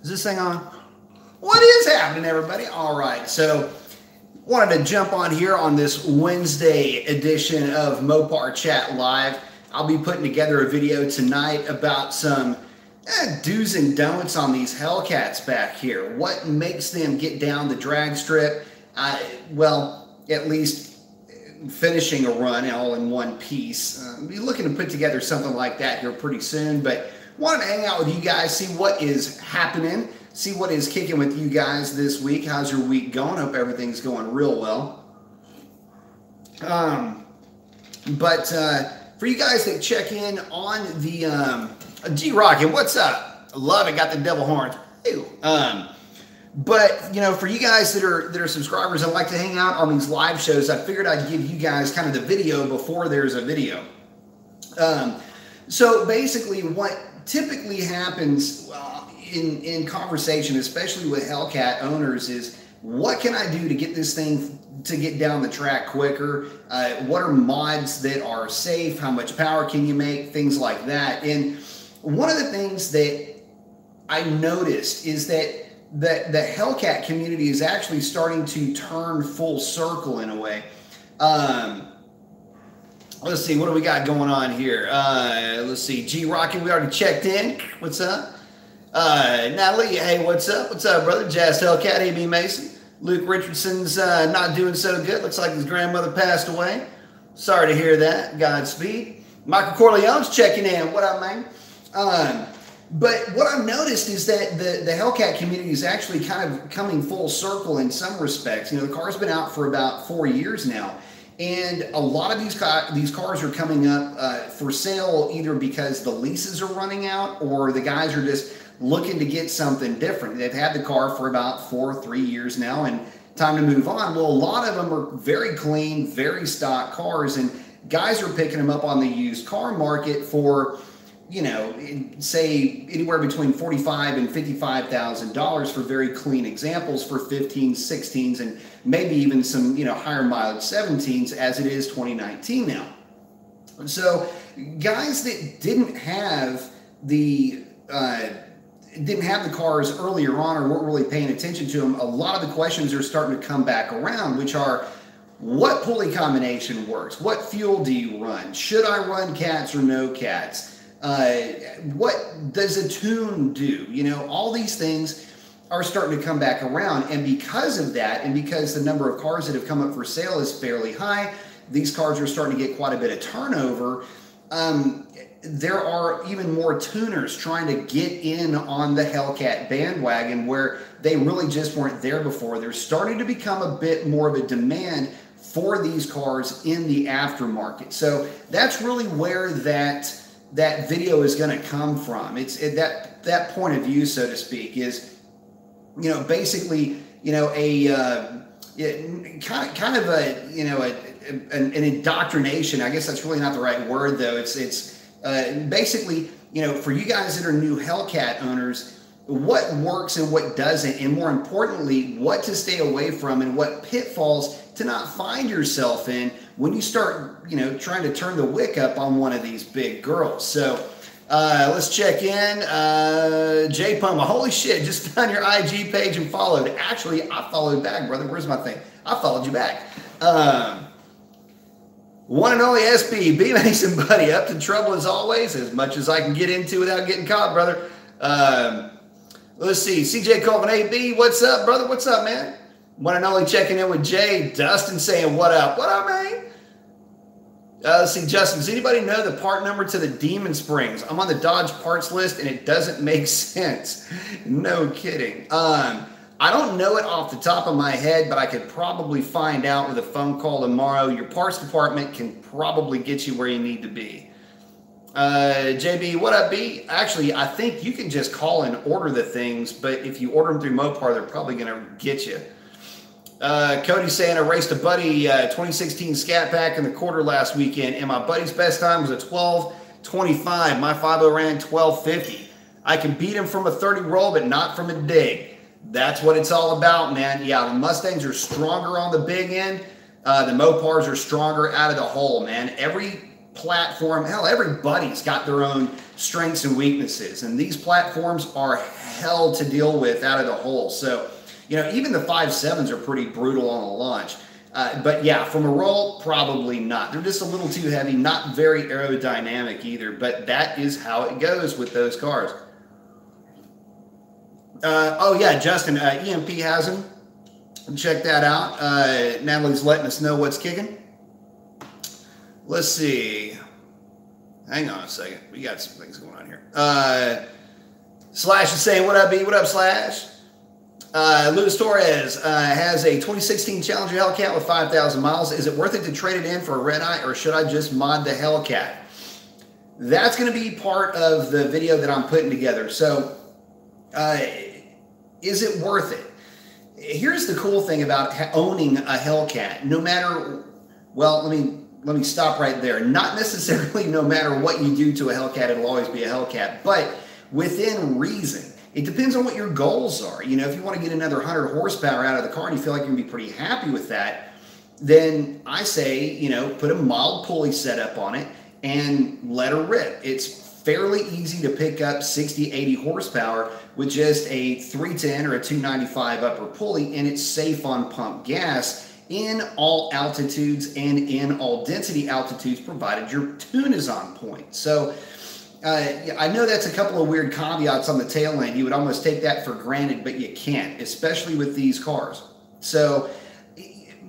Is this thing on? What is happening, everybody? All right, so wanted to jump on here on this Wednesday edition of Mopar Chat Live. I'll be putting together a video tonight about some do's and don'ts on these Hellcats back here. What makes them get down the drag strip? Well, at least finishing a run all in one piece. Be looking to put together something like that here pretty soon, but wanted to hang out with you guys, see what is happening, see what is kicking with you guys this week. How's your week going? Hope everything's going real well. But for you guys that check in on the G-Rocket, what's up? I love it. Got the devil horns. Ew. But you know, for you guys that are subscribers and like to hang out on these live shows, I figured I'd give you guys kind of the video before there's a video. So basically, what typically happens in conversation, especially with Hellcat owners, is what can I do to get this thing to get down the track quicker? What are mods that are safe? How much power can you make? Things like that. And one of the things that I noticed is that the Hellcat community is actually starting to turn full circle in a way. Let's see, what do we got going on here? Let's see, G-Rocket, we already checked in. What's up? Natalie, hey, what's up? What's up, brother? Jazz Hellcat, AB Mason. Luke Richardson's not doing so good. Looks like his grandmother passed away. Sorry to hear that. Godspeed. Michael Corleone's checking in. What up, man? But what I've noticed is that the Hellcat community is actually kind of coming full circle in some respects. You know, the car's been out for about 4 years now. And a lot of these cars are coming up for sale either because the leases are running out or the guys are just looking to get something different. They've had the car for about 3 years now and time to move on. Well, a lot of them are very clean, very stock cars, and guys are picking them up on the used car market for, you know, say anywhere between $45,000 and $55,000 for very clean examples for 15s, 16s, and maybe even some, you know, higher mileage 17s as it is 2019 now. So guys that didn't have the cars earlier on or weren't really paying attention to them, a lot of the questions are starting to come back around, which are, what pulley combination works? What fuel do you run? Should I run cats or no cats? What does a tune do? You know, all these things are starting to come back around. And because of that, and because the number of cars that have come up for sale is fairly high, these cars are starting to get quite a bit of turnover. There are even more tuners trying to get in on the Hellcat bandwagon where they really just weren't there before. There's starting to become a bit more of a demand for these cars in the aftermarket. So that's really where that video is going to come from. It's that point of view, so to speak, is, you know, basically, you know, kind of a, you know, an indoctrination. I guess that's really not the right word, though. It's basically, you know, for you guys that are new Hellcat owners, what works and what doesn't, and more importantly, what to stay away from and what pitfalls to not find yourself in when you start, you know, trying to turn the wick up on one of these big girls. So let's check in. Jay Puma, holy shit, just found your IG page and followed. Actually, I followed back, brother. Where's my thing? I followed you back. One and only SB, B Mason, buddy, up to trouble as always, as much as I can get into without getting caught, brother. Let's see, CJ Colvin, AB, what's up, brother? What's up, man? One and only checking in with Jay. Dustin saying, what up? What up, man? Let's see, Justin, does anybody know the part number to the Demon Springs? I'm on the Dodge parts list, and it doesn't make sense. No kidding. I don't know it off the top of my head, but I could probably find out with a phone call tomorrow. Your parts department can probably get you where you need to be. JB, what up, B? Actually, I think you can just call and order the things, but if you order them through Mopar, they're probably going to get you. Cody's saying, I raced a buddy 2016 Scat Pack in the quarter last weekend, and my buddy's best time was a 12:25. My 5.0 ran 12:50. I can beat him from a 30 roll, but not from a dig. That's what it's all about, man. Yeah, the Mustangs are stronger on the big end. The Mopars are stronger out of the hole, man. Every platform, hell, everybody's got their own strengths and weaknesses, and these platforms are hell to deal with out of the hole. So, you know, even the 5.7s are pretty brutal on the launch. But yeah, from a roll, probably not. They're just a little too heavy, not very aerodynamic either, but that is how it goes with those cars. Oh yeah, Justin, EMP has them. Check that out. Natalie's letting us know what's kicking. Let's see. Hang on a second. We got some things going on here. Slash is saying, what up, B? What up, Slash? Luis Torres has a 2016 Challenger Hellcat with 5,000 miles. Is it worth it to trade it in for a red eye, or should I just mod the Hellcat? That's going to be part of the video that I'm putting together. So, is it worth it? Here's the cool thing about owning a Hellcat. No matter, well, let me stop right there. Not necessarily no matter what you do to a Hellcat, it'll always be a Hellcat, but within reason. It depends on what your goals are. You know, if you want to get another 100 horsepower out of the car and you feel like you're going to be pretty happy with that, then I say, you know, put a mild pulley setup on it and let her rip. It's fairly easy to pick up 60, 80 horsepower with just a 310 or a 295 upper pulley, and it's safe on pump gas in all altitudes and in all density altitudes, provided your tune is on point. So I know that's a couple of weird caveats on the tail end. You would almost take that for granted, but you can't, especially with these cars. So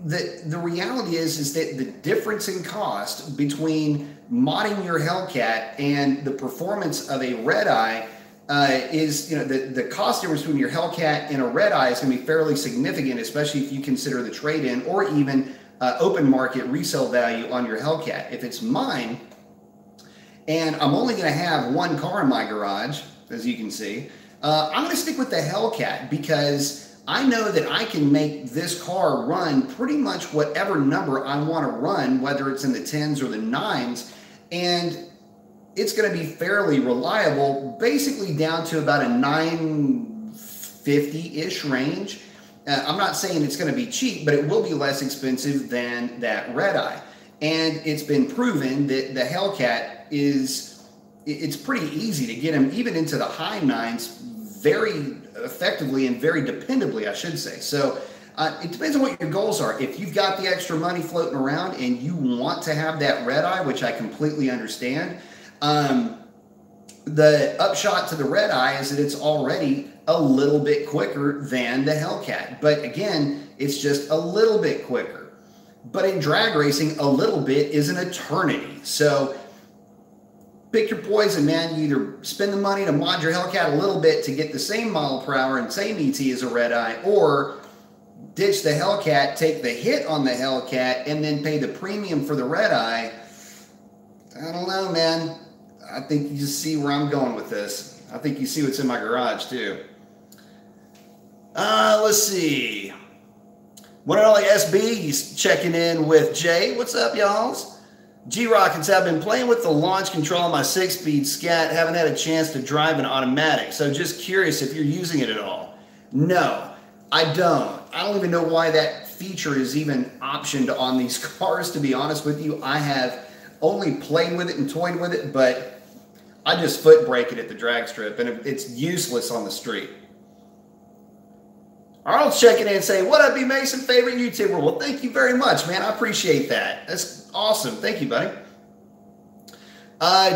the reality is that the difference in cost between modding your Hellcat and the performance of a red eye is, you know, the cost difference between your Hellcat and a red eye is going to be fairly significant, especially if you consider the trade-in or even open market resale value on your Hellcat. If it's mine, and I'm only going to have one car in my garage, as you can see, I'm going to stick with the Hellcat because I know that I can make this car run pretty much whatever number I want to run, whether it's in the 10s or the 9s, and it's going to be fairly reliable, basically down to about a 950-ish range. I'm not saying it's going to be cheap, but it will be less expensive than that red eye. And it's been proven that the Hellcat it's pretty easy to get them even into the high 9s very effectively and very dependably, I should say. So it depends on what your goals are. If you've got the extra money floating around and you want to have that red eye, which I completely understand, the upshot to the red eye is that it's already a little bit quicker than the Hellcat. But again, it's just a little bit quicker. But in drag racing, a little bit is an eternity. So pick your poison, man. You either spend the money to mod your Hellcat a little bit to get the same mile per hour and same ET as a red eye, or ditch the Hellcat, take the hit on the Hellcat, and then pay the premium for the red eye. I don't know, man. I think you just see where I'm going with this. I think you see what's in my garage, too. Let's see. One and only SB, he's checking in with Jay. What's up, y'alls? G-Rockets, I've been playing with the launch control on my 6-speed Scat. Haven't had a chance to drive an automatic. So just curious if you're using it at all. No, I don't. I don't even know why that feature is even optioned on these cars, to be honest with you. I have only played with it and toyed with it, but I just foot brake it at the drag strip, and it's useless on the street. Arnold's checking in and saying, what up, B. Mason, favorite YouTuber? Well, thank you very much, man. I appreciate that. That's awesome. Thank you, buddy.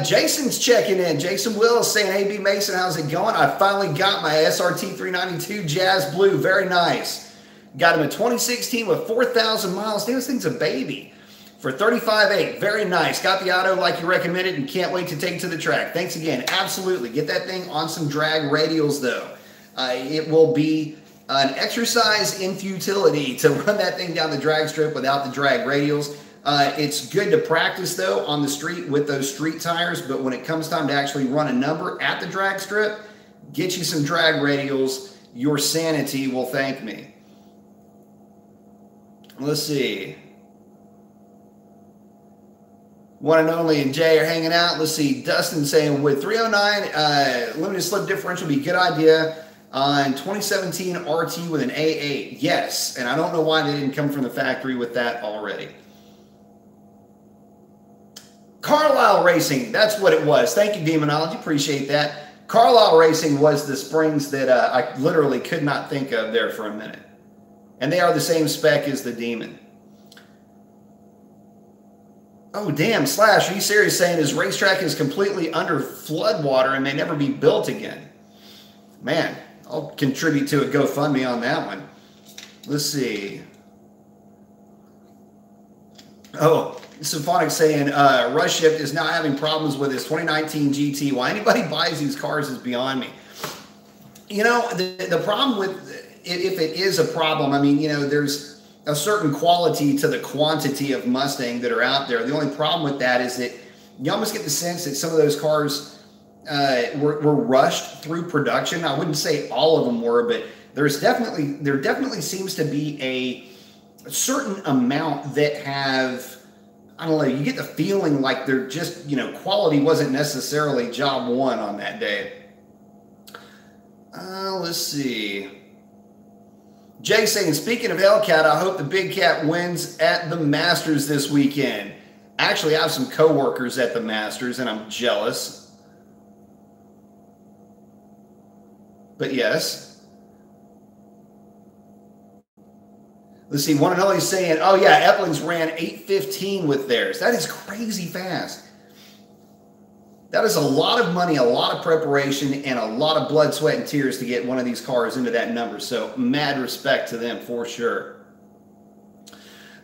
Jason's checking in. Jason Wills saying, hey, B. Mason, how's it going? I finally got my SRT 392 Jazz Blue. Very nice. Got him in 2016 with 4,000 miles. Damn, this thing's a baby. For $35,800. Very nice. Got the auto like you recommended and can't wait to take it to the track. Thanks again. Absolutely. Get that thing on some drag radials, though. It will be an exercise in futility to run that thing down the drag strip without the drag radials. It's good to practice, though, on the street with those street tires, but when it comes time to actually run a number at the drag strip, get you some drag radials. Your sanity will thank me. Let's see. One and only and Jay are hanging out. Let's see. Dustin saying, would 309 limited slip differential be a good idea on 2017 RT with an A8? Yes, and I don't know why they didn't come from the factory with that already. Carlisle Racing, that's what it was. Thank you, Demonology. Appreciate that. Carlisle Racing was the springs that I literally could not think of there for a minute. And they are the same spec as the Demon. Oh, damn, Slash, are you serious saying his racetrack is completely under floodwater and may never be built again? Man, I'll contribute to a GoFundMe on that one. Let's see. Oh, Symphonic saying Rush Shift is now having problems with his 2019 GT. Why anybody buys these cars is beyond me. You know, the problem with, if it is a problem, I mean, you know, there's a certain quality to the quantity of Mustang that are out there. The only problem with that is that you almost get the sense that some of those cars were rushed through production. I wouldn't say all of them were, but there definitely seems to be a certain amount that have, I don't know, you get the feeling like they're just, you know, quality wasn't necessarily job one on that day. Let's see. Jay saying, speaking of Hellcat, I hope the Big Cat wins at the Masters this weekend. Actually, I have some coworkers at the Masters, and I'm jealous. But yes. Let's see, one and only saying, oh yeah, Epling's ran 8:15 with theirs. That is crazy fast. That is a lot of money, a lot of preparation, and a lot of blood, sweat, and tears to get one of these cars into that number. So mad respect to them for sure.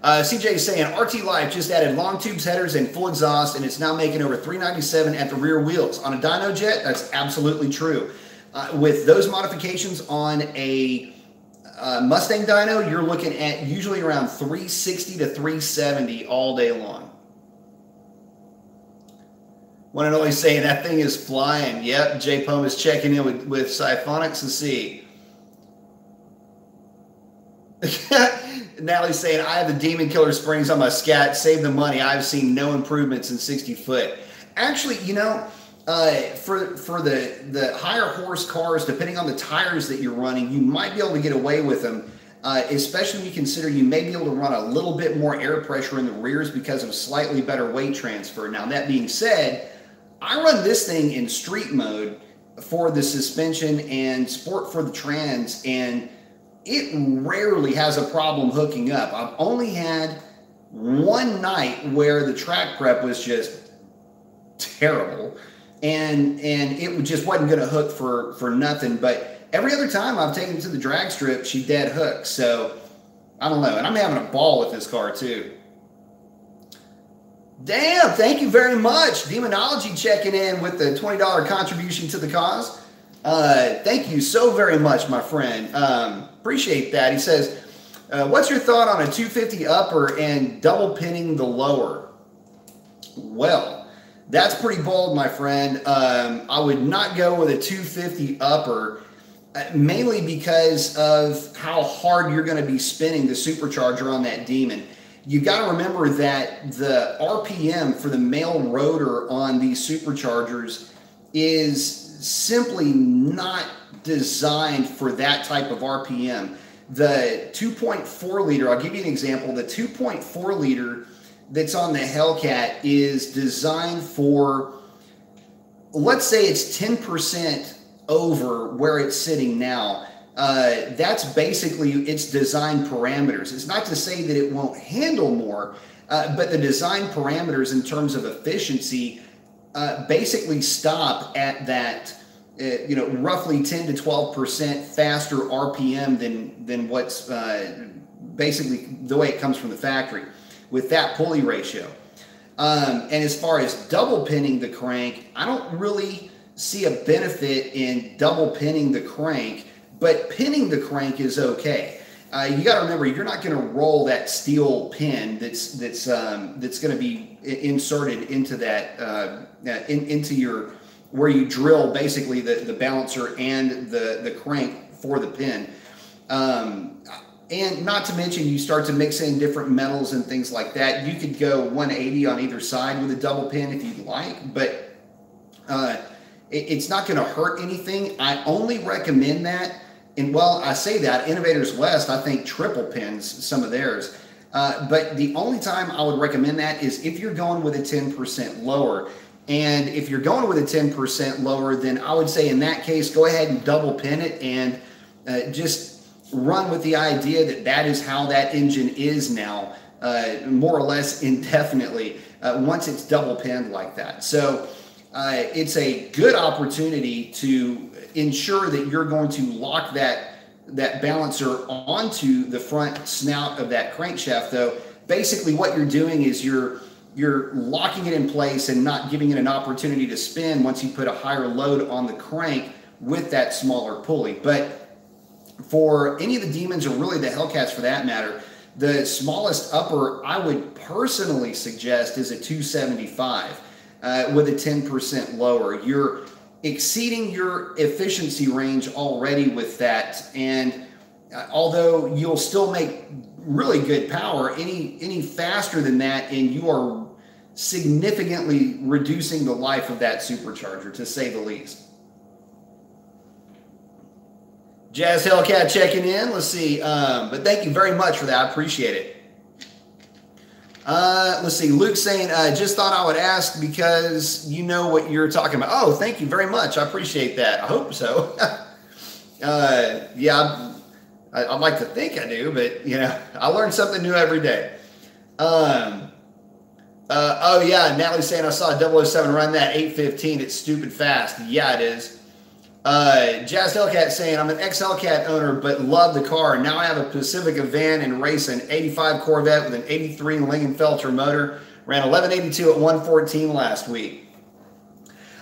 CJ is saying, RT Life just added long tubes, headers, and full exhaust, and it's now making over 397 at the rear wheels. On a dyno jet, that's absolutely true. With those modifications on a Mustang dyno, you're looking at usually around 360 to 370 all day long. One and only saying that thing is flying. Yep, J Pome is checking in with Siphonics to see. Natalie's saying, I have the Demon Killer springs on my Scat. Save the money. I've seen no improvements in 60 foot. Actually, you know, for the higher horse cars, depending on the tires that you're running, you might be able to get away with them, especially when you consider you may be able to run a little bit more air pressure in the rears because of slightly better weight transfer. Now, that being said, I run this thing in street mode for the suspension and sport for the trans, and it rarely has a problem hooking up. I've only had one night where the track prep was just terrible, and it just wasn't going to hook for nothing. But every other time I've taken it to the drag strip, she dead hooked. So I don't know, and I'm having a ball with this car too. Damn, thank you very much. Demonology checking in with the $20 contribution to the cause. Thank you so very much, my friend. Appreciate that. He says, what's your thought on a 250 upper and double pinning the lower? Well, that's pretty bold, my friend. I would not go with a 250 upper, mainly because of how hard you're going to be spinning the supercharger on that Demon. You got to remember that the RPM for the male rotor on these superchargers is simply not designed for that type of RPM. The 2.4 liter, I'll give you an example. The 2.4 liter that's on the Hellcat is designed for, let's say it's 10% over where it's sitting now. That's basically its design parameters. It's not to say that it won't handle more, but the design parameters in terms of efficiency basically stop at that, you know, roughly 10 to 12% faster RPM than what's basically the way it comes from the factory with that pulley ratio. And as far as double pinning the crank, I don't really see a benefit in double pinning the crank. But pinning the crank is okay. You got to remember, you're not going to roll that steel pin that's going to be inserted into that into your where you drill basically the balancer and the crank for the pin. And not to mention, you start to mix in different metals and things like that. You could go 180 on either side with a double pin if you'd like, but it's not going to hurt anything. I only recommend that. And well, I say that Innovators West, I think triple pins some of theirs. But the only time I would recommend that is if you're going with a 10% lower. And if you're going with a 10% lower, then I would say in that case, go ahead and double pin it and just run with the idea that that is how that engine is now, more or less indefinitely, once it's double pinned like that. So it's a good opportunity to ensure that you're going to lock that balancer onto the front snout of that crankshaft. Though basically what you're doing is you're locking it in place and not giving it an opportunity to spin once you put a higher load on the crank with that smaller pulley. But for any of the Demons, or really the Hellcats for that matter, the smallest upper I would personally suggest is a 275 with a 10% lower. You're exceeding your efficiency range already with that, and although you'll still make really good power, any faster than that and you are significantly reducing the life of that supercharger, to say the least. Jazz Hellcat checking in. Let's see. But thank you very much for that. I appreciate it. Let's see. Luke saying, just thought I would ask because you know what you're talking about. Oh, thank you very much. I appreciate that. I hope so. Yeah, I'd like to think I do, but you know, I learn something new every day. Oh yeah, Natalie's saying I saw a 007 run that 815. It's stupid fast. Yeah, it is. Jazz Hellcat saying, I'm an ex-Hellcat owner, but love the car. Now I have a Pacifica van and race an 85 Corvette with an 83 Lingenfelter motor. Ran 1182 at 114 last week.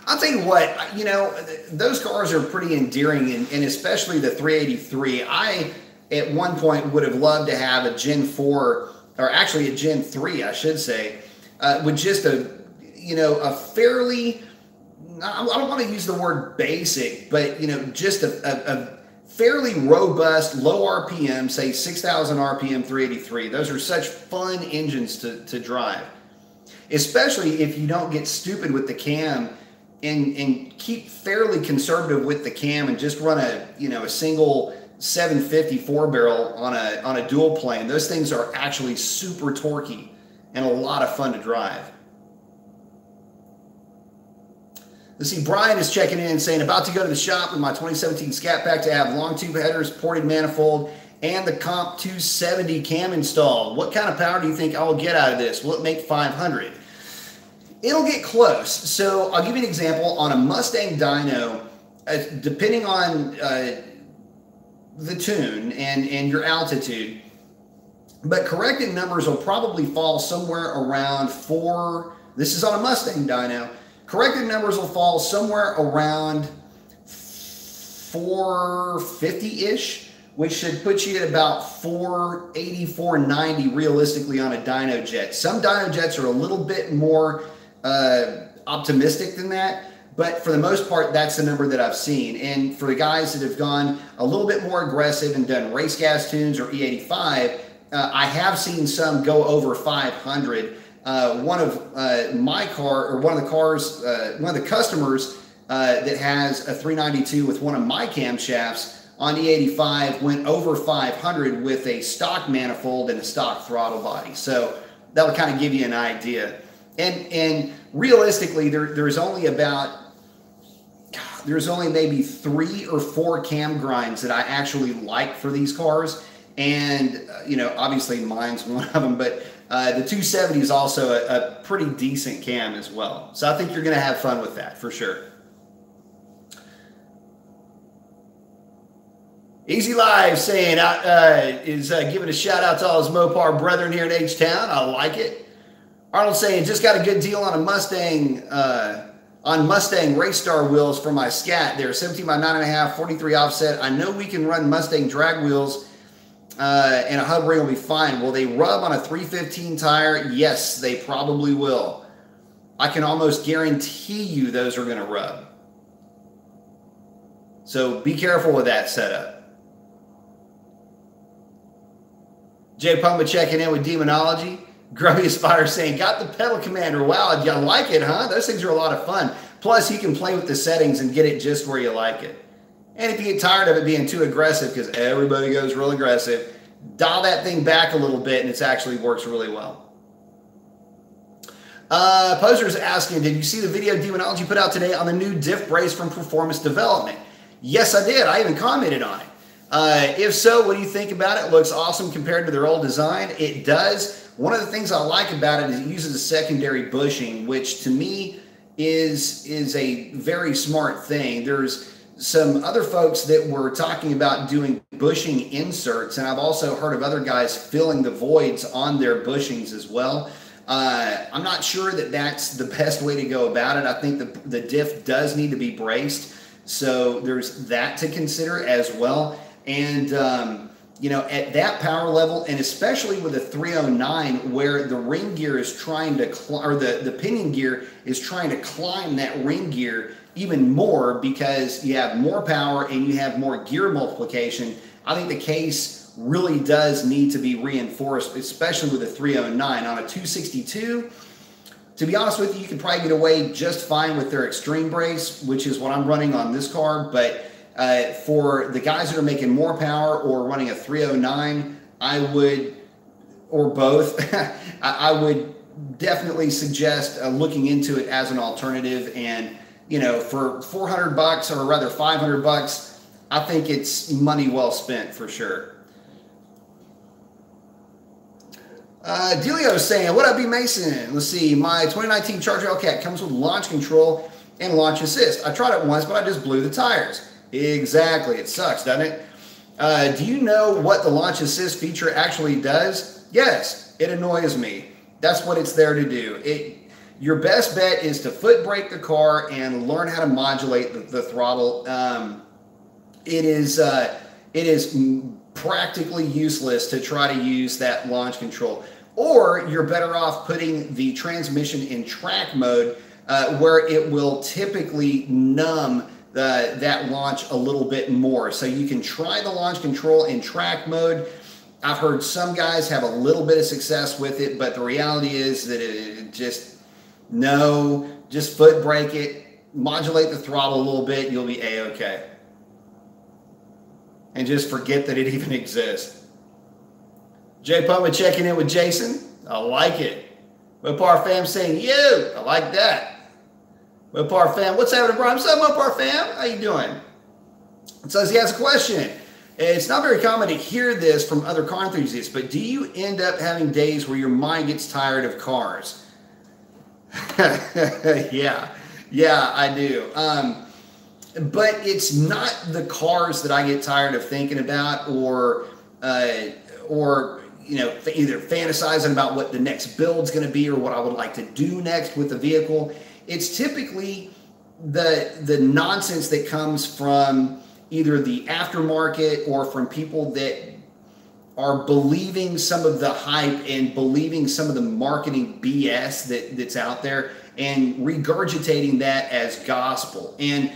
I'll tell you what, you know, those cars are pretty endearing, and especially the 383. I, at one point, would have loved to have a Gen 4, or actually a Gen 3, I should say, with just a, you know, a fairly, I don't want to use the word basic, but, you know, just a fairly robust, low RPM, say 6,000 RPM 383. Those are such fun engines to drive, especially if you don't get stupid with the cam and keep fairly conservative with the cam and just run a, you know, a single 750 4-barrel on a dual plane. Those things are actually super torquey and a lot of fun to drive. Let's see, Brian is checking in saying, about to go to the shop with my 2017 Scat Pack to have long tube headers, ported manifold, and the Comp 270 cam installed. What kind of power do you think I will get out of this? Will it make 500? It'll get close. So I'll give you an example. On a Mustang dyno, depending on the tune and your altitude, but corrected numbers will probably fall somewhere around 4. This is on a Mustang dyno. Corrected numbers will fall somewhere around 450-ish, which should put you at about 480, 490 realistically on a dyno jet. Some dyno jets are a little bit more optimistic than that, but for the most part, that's the number that I've seen. And for the guys that have gone a little bit more aggressive and done race gas tunes or E85, I have seen some go over 500. One of my car, or one of the customers that has a 392 with one of my camshafts on E85 went over 500 with a stock manifold and a stock throttle body. So that'll kind of give you an idea. And realistically, there's only maybe 3 or 4 cam grinds that I actually like for these cars. And, you know, obviously mine's one of them, but the 270 is also a pretty decent cam as well. So I think you're going to have fun with that for sure. Easy Live saying, giving a shout out to all his Mopar brethren here in H-Town. I like it. Arnold saying, just got a good deal on a Mustang, Race Star wheels for my Scat. They're 17 by 9.5, 43 offset. I know we can run Mustang drag wheels and a hub ring will be fine. Will they rub on a 315 tire? Yes, they probably will. I can almost guarantee you those are going to rub. So be careful with that setup. Jay Pumba checking in with Demonology. Grubby Spider saying, got the pedal commander. Wow, you like it, huh? Those things are a lot of fun. Plus, you can play with the settings and get it just where you like it. And if you get tired of it being too aggressive, because everybody goes real aggressive, dial that thing back a little bit, and it actually works really well. Poser's asking, did you see the video Demonology put out today on the new diff brace from Performance Development? Yes, I did. I even commented on it. If so, what do you think about it? It looks awesome compared to their old design. It does. One of the things I like about it is it uses a secondary bushing, which to me is a very smart thing. There's some other folks that were talking about doing bushing inserts, and I've also heard of other guys filling the voids on their bushings as well. I'm not sure that that's the best way to go about it. I think the diff does need to be braced, so there's that to consider as well. And you know, at that power level, and especially with a 309, where the ring gear is trying to, or the pinion gear is trying to climb that ring gear even more because you have more power and you have more gear multiplication, I think the case really does need to be reinforced, especially with a 309. On a 262, to be honest with you, you can probably get away just fine with their extreme brace, which is what I'm running on this car, but for the guys that are making more power or running a 309, I would, or both, I would definitely suggest looking into it as an alternative. And, you know, for 400 bucks or rather 500 bucks, I think it's money well spent for sure. Delio's saying, what up, B Mason? Let's see, my 2019 Charger Hellcat comes with launch control and launch assist. I tried it once, but I just blew the tires. Exactly. It sucks, doesn't it? Do you know what the launch assist feature actually does? Yes, it annoys me. That's what it's there to do. Your best bet is to foot brake the car and learn how to modulate the throttle. It is practically useless to try to use that launch control. Or you're better off putting the transmission in track mode where it will typically numb that launch a little bit more. So you can try the launch control in track mode. I've heard some guys have a little bit of success with it, but the reality is that it just foot brake it, modulate the throttle a little bit, you'll be A-okay. And just forget that it even exists. Jay Puma checking in with Jason. I like it. Mopar fam saying, you, I like that. Mopar fam, what's happening, bro? What's up, Mopar fam? How you doing? It says he has a question. It's not very common to hear this from other car enthusiasts, but do you end up having days where your mind gets tired of cars? Yeah, I do. But it's not the cars that I get tired of thinking about, or you know, either fantasizing about what the next build's going to be or what I would like to do next with the vehicle. It's typically the nonsense that comes from either the aftermarket or from people that are believing some of the hype and believing some of the marketing BS that's out there and regurgitating that as gospel. And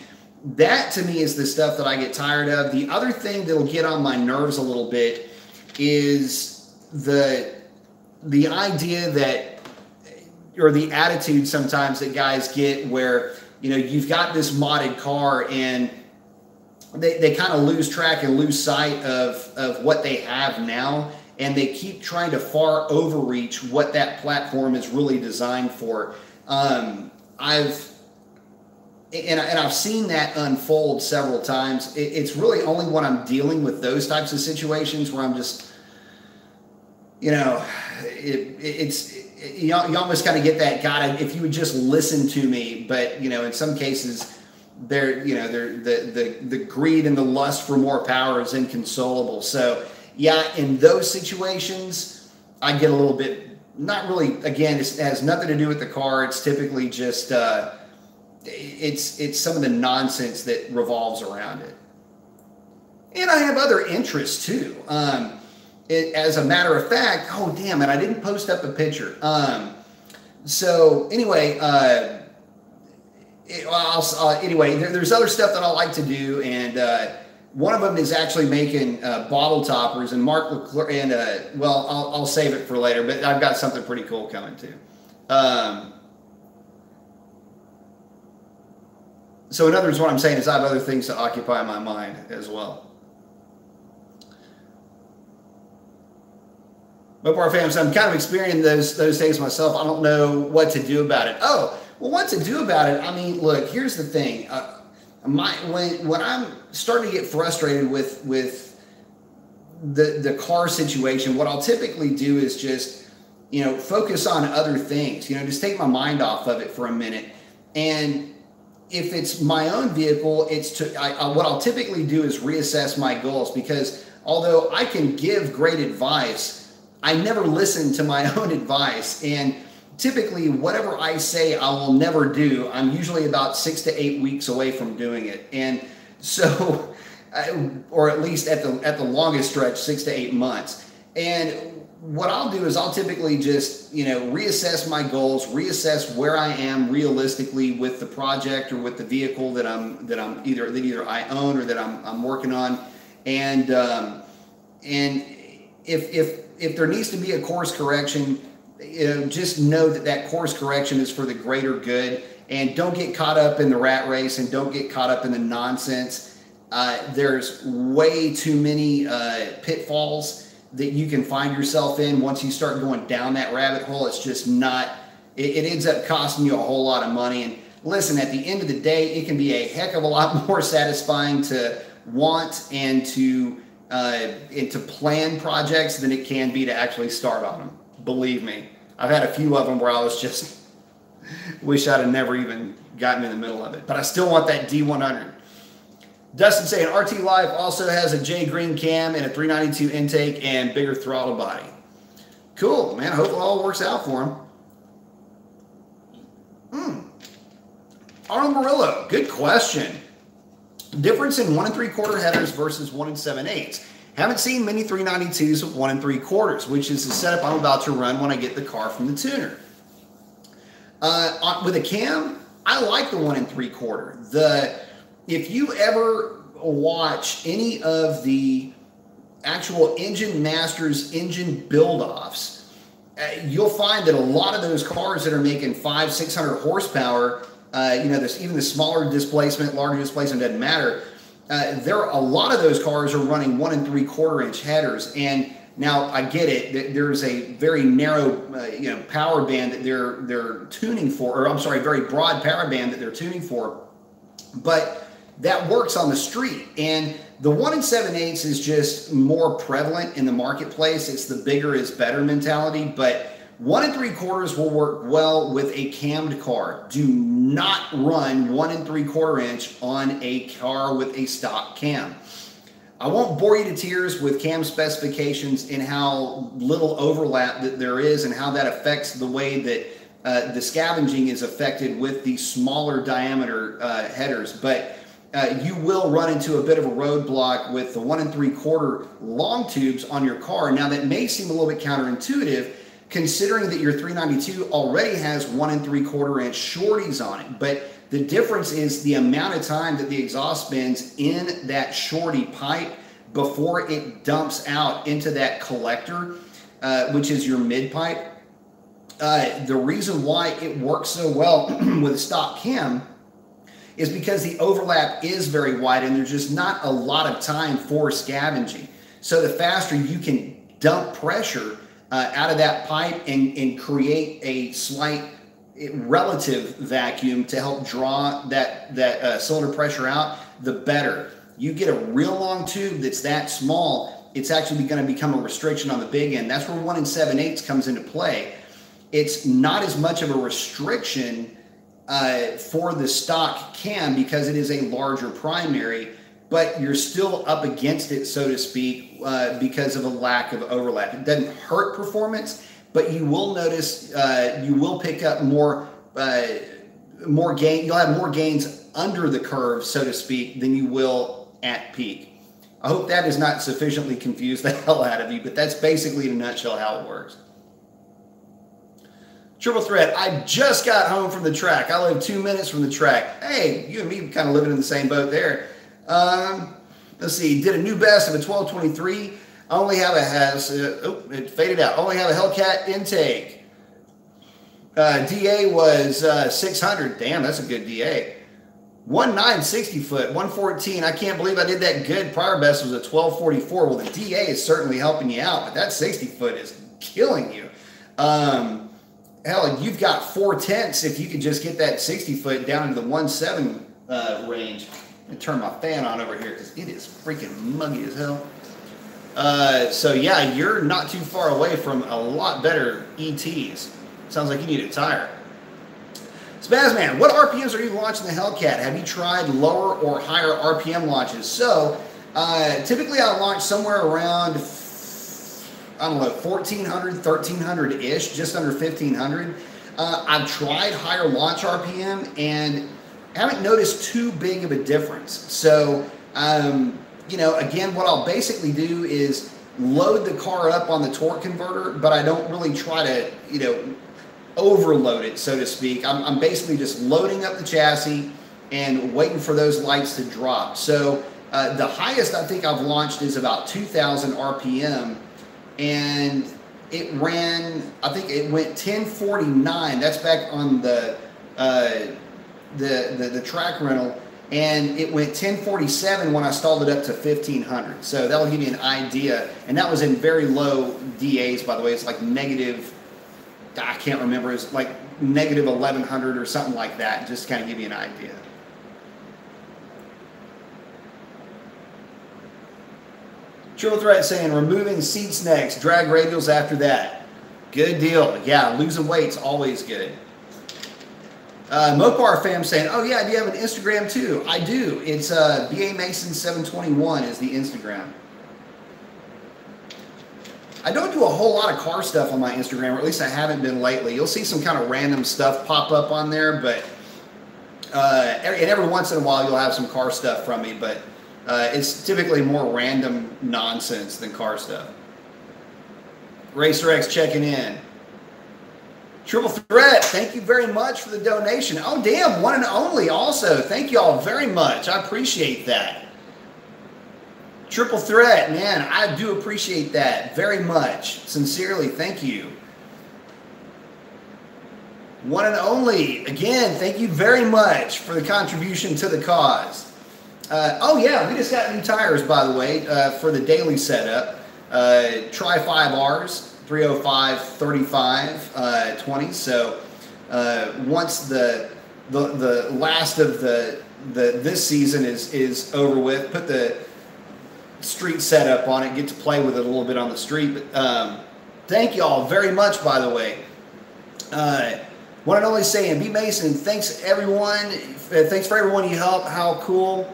that to me is the stuff that I get tired of. The other thing that'll get on my nerves a little bit is the idea that, or the attitude sometimes that guys get where, you know, you've got this modded car and they kind of lose track and lose sight of what they have now, and they keep trying to far overreach what that platform is really designed for. I've seen that unfold several times. It's really only when I'm dealing with those types of situations where I'm just, you know, you almost kind of get that, God, if you would just listen to me. But, you know, in some cases, the greed and the lust for more power is inconsolable. So, yeah, in those situations, I get a little bit, not really, again, it has nothing to do with the car. It's typically just, it's some of the nonsense that revolves around it. And I have other interests too. As a matter of fact, oh damn it, I didn't post up a picture. So anyway, anyway, there's other stuff that I like to do, and one of them is actually making bottle toppers. And Mark Leclerc, and well, I'll save it for later. But I've got something pretty cool coming too. So in other words, what I'm saying is I have other things to occupy my mind as well. Mopar fans, I'm kind of experiencing those things myself. I don't know what to do about it. Oh, well, what to do about it? I mean, look, here's the thing. When I'm starting to get frustrated with the car situation, what I'll typically do is just, focus on other things. Just take my mind off of it for a minute. And if it's my own vehicle, what I'll typically do is reassess my goals, because although I can give great advice, I never listen to my own advice, and typically whatever I say I will never do, I'm usually about 6 to 8 weeks away from doing it. And so, or at least at the longest stretch, 6 to 8 months. And what I'll do is I'll typically just, reassess my goals, reassess where I am realistically with the project or with the vehicle that either I own or that I'm working on. And if there needs to be a course correction, just know that course correction is for the greater good, and don't get caught up in the rat race, and don't get caught up in the nonsense. There's way too many pitfalls that you can find yourself in once you start going down that rabbit hole. It's just not, it ends up costing you a whole lot of money. And listen, at the end of the day, it can be a heck of a lot more satisfying to want and to plan projects than it can be to actually start on them. Believe me, I've had a few of them where I was just wish I'd have never even gotten in the middle of it, but I still want that D100. Dustin saying RT Life also has a J Green cam and a 392 intake and bigger throttle body. Cool, man. I hope it all works out for him. Arnold Murillo, good question. Difference in 1 3/4 headers versus 1 7/8. Haven't seen many 392s with 1 3/4, which is the setup I'm about to run when I get the car from the tuner. With a cam, I like the 1 3/4. If you ever watch any of the actual Engine Masters engine build-offs, you'll find that a lot of those cars that are making 500-600 horsepower, there's even the smaller displacement, larger displacement, doesn't matter. A lot of those cars are running 1 3/4 headers. And now I get it. There's a very narrow, power band that they're tuning for, or I'm sorry, very broad power band that they're tuning for. But that works on the street. And the 1 7/8 is just more prevalent in the marketplace. It's the bigger is better mentality. But 1 3/4 will work well with a cammed car. Do not run 1 3/4 on a car with a stock cam. I won't bore you to tears with cam specifications and how little overlap that there is and how that affects the way that the scavenging is affected with the smaller diameter headers. But you will run into a bit of a roadblock with the 1 3/4 long tubes on your car. Now that may seem a little bit counterintuitive, considering that your 392 already has 1 3/4 shorties on it. But the difference is the amount of time that the exhaust spends in that shorty pipe before it dumps out into that collector, which is your mid pipe. The reason why it works so well with a stock cam is because the overlap is very wide and there's just not a lot of time for scavenging. So the faster you can dump pressure out of that pipe and create a slight relative vacuum to help draw that cylinder pressure out, the better. You get a real long tube that's that small, it's actually going to become a restriction on the big end. That's where 1 7/8 comes into play. It's not as much of a restriction for the stock cam because it is a larger primary, but you're still up against it, so to speak, because of a lack of overlap. It doesn't hurt performance, but you will notice you will pick up more gain. You'll have more gains under the curve, so to speak, than you will at peak. I hope that does not sufficiently confuse the hell out of you, but that's basically in a nutshell how it works. Triple threat. I just got home from the track. I live 2 minutes from the track. Hey, you and me kind of living in the same boat there. Let's see. Did a new best of a 1223. I only have it faded out. Only have a Hellcat intake. DA was 600. Damn, that's a good DA. 1960 foot, 114. I can't believe I did that good. Prior best was a 1244. Well, the DA is certainly helping you out, but that 60 foot is killing you. Hell, you've got 4/10 if you could just get that 60 foot down into the 1.7 range. And turn my fan on over here because it is freaking muggy as hell. So yeah, you're not too far away from a lot better ETs. Sounds like you need a tire. Spazman, what RPMs are you launching the Hellcat? Have you tried lower or higher RPM launches? So typically I launch somewhere around, I don't know, 1400, 1300-ish, just under 1500. I've tried higher launch RPM and haven't noticed too big of a difference. So, you know, again, what I'll basically do is load the car up on the torque converter, but I don't really try to, you know, overload it, so to speak. I'm basically just loading up the chassis and waiting for those lights to drop. So the highest I think I've launched is about 2000 RPM, and it ran, I think it went 1049. That's back on the track rental, and it went 1047 when I stalled it up to 1500. So that'll give you an idea, and that was in very low DAs, by the way. It's like negative, I can't remember, it's like negative 1100 or something like that, just to kind of give you an idea. Triple Threat saying removing seats next, drag radials after that. Good deal. Yeah, losing weight's always good. Mopar fam saying, oh yeah, do you have an Instagram too? I do. It's BA Mason 721 is the Instagram. I don't do a whole lot of car stuff on my Instagram, or at least I haven't been lately. You'll see some kind of random stuff pop up on there, but every once in a while you'll have some car stuff from me, but it's typically more random nonsense than car stuff. Racer X checking in. Triple Threat, thank you very much for the donation. Oh, damn, one and only also. Thank you all very much. I appreciate that. Triple Threat, man, I do appreciate that very much. Sincerely, thank you. One and only, again, thank you very much for the contribution to the cause. Oh, yeah, we just got new tires, by the way, for the daily setup. Tri-5Rs. 305, 35, 20. So once the last of this season is over with, put the street setup on it, get to play with it a little bit on the street. But thank you all very much, by the way. One and only saying, B Mason, thanks everyone. Thanks for everyone you help. How cool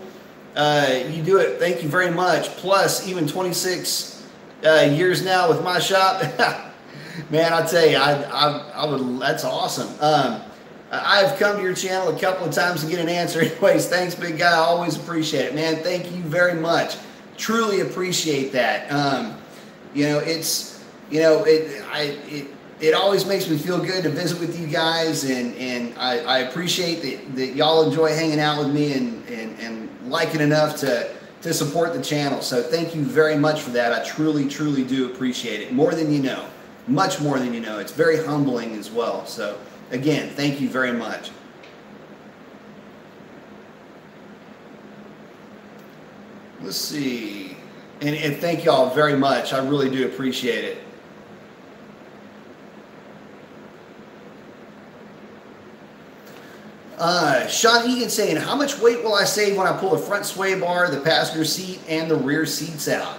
you do it. Thank you very much. Plus, even 26 years now with my shop. Man, I tell you, I would, that's awesome. I've come to your channel a couple of times to get an answer. Anyways, thanks, big guy. I always appreciate it, man. Thank you very much. Truly appreciate that. You know, it's, you know, it always makes me feel good to visit with you guys, and I appreciate that y'all enjoy hanging out with me and like it enough to support the channel. So thank you very much for that. I truly, truly do appreciate it. More than you know. Much more than you know. It's very humbling as well. So again, thank you very much. Let's see. And thank you all very much. I really do appreciate it. Sean Egan saying, how much weight will I save when I pull the front sway bar, the passenger seat, and the rear seats out?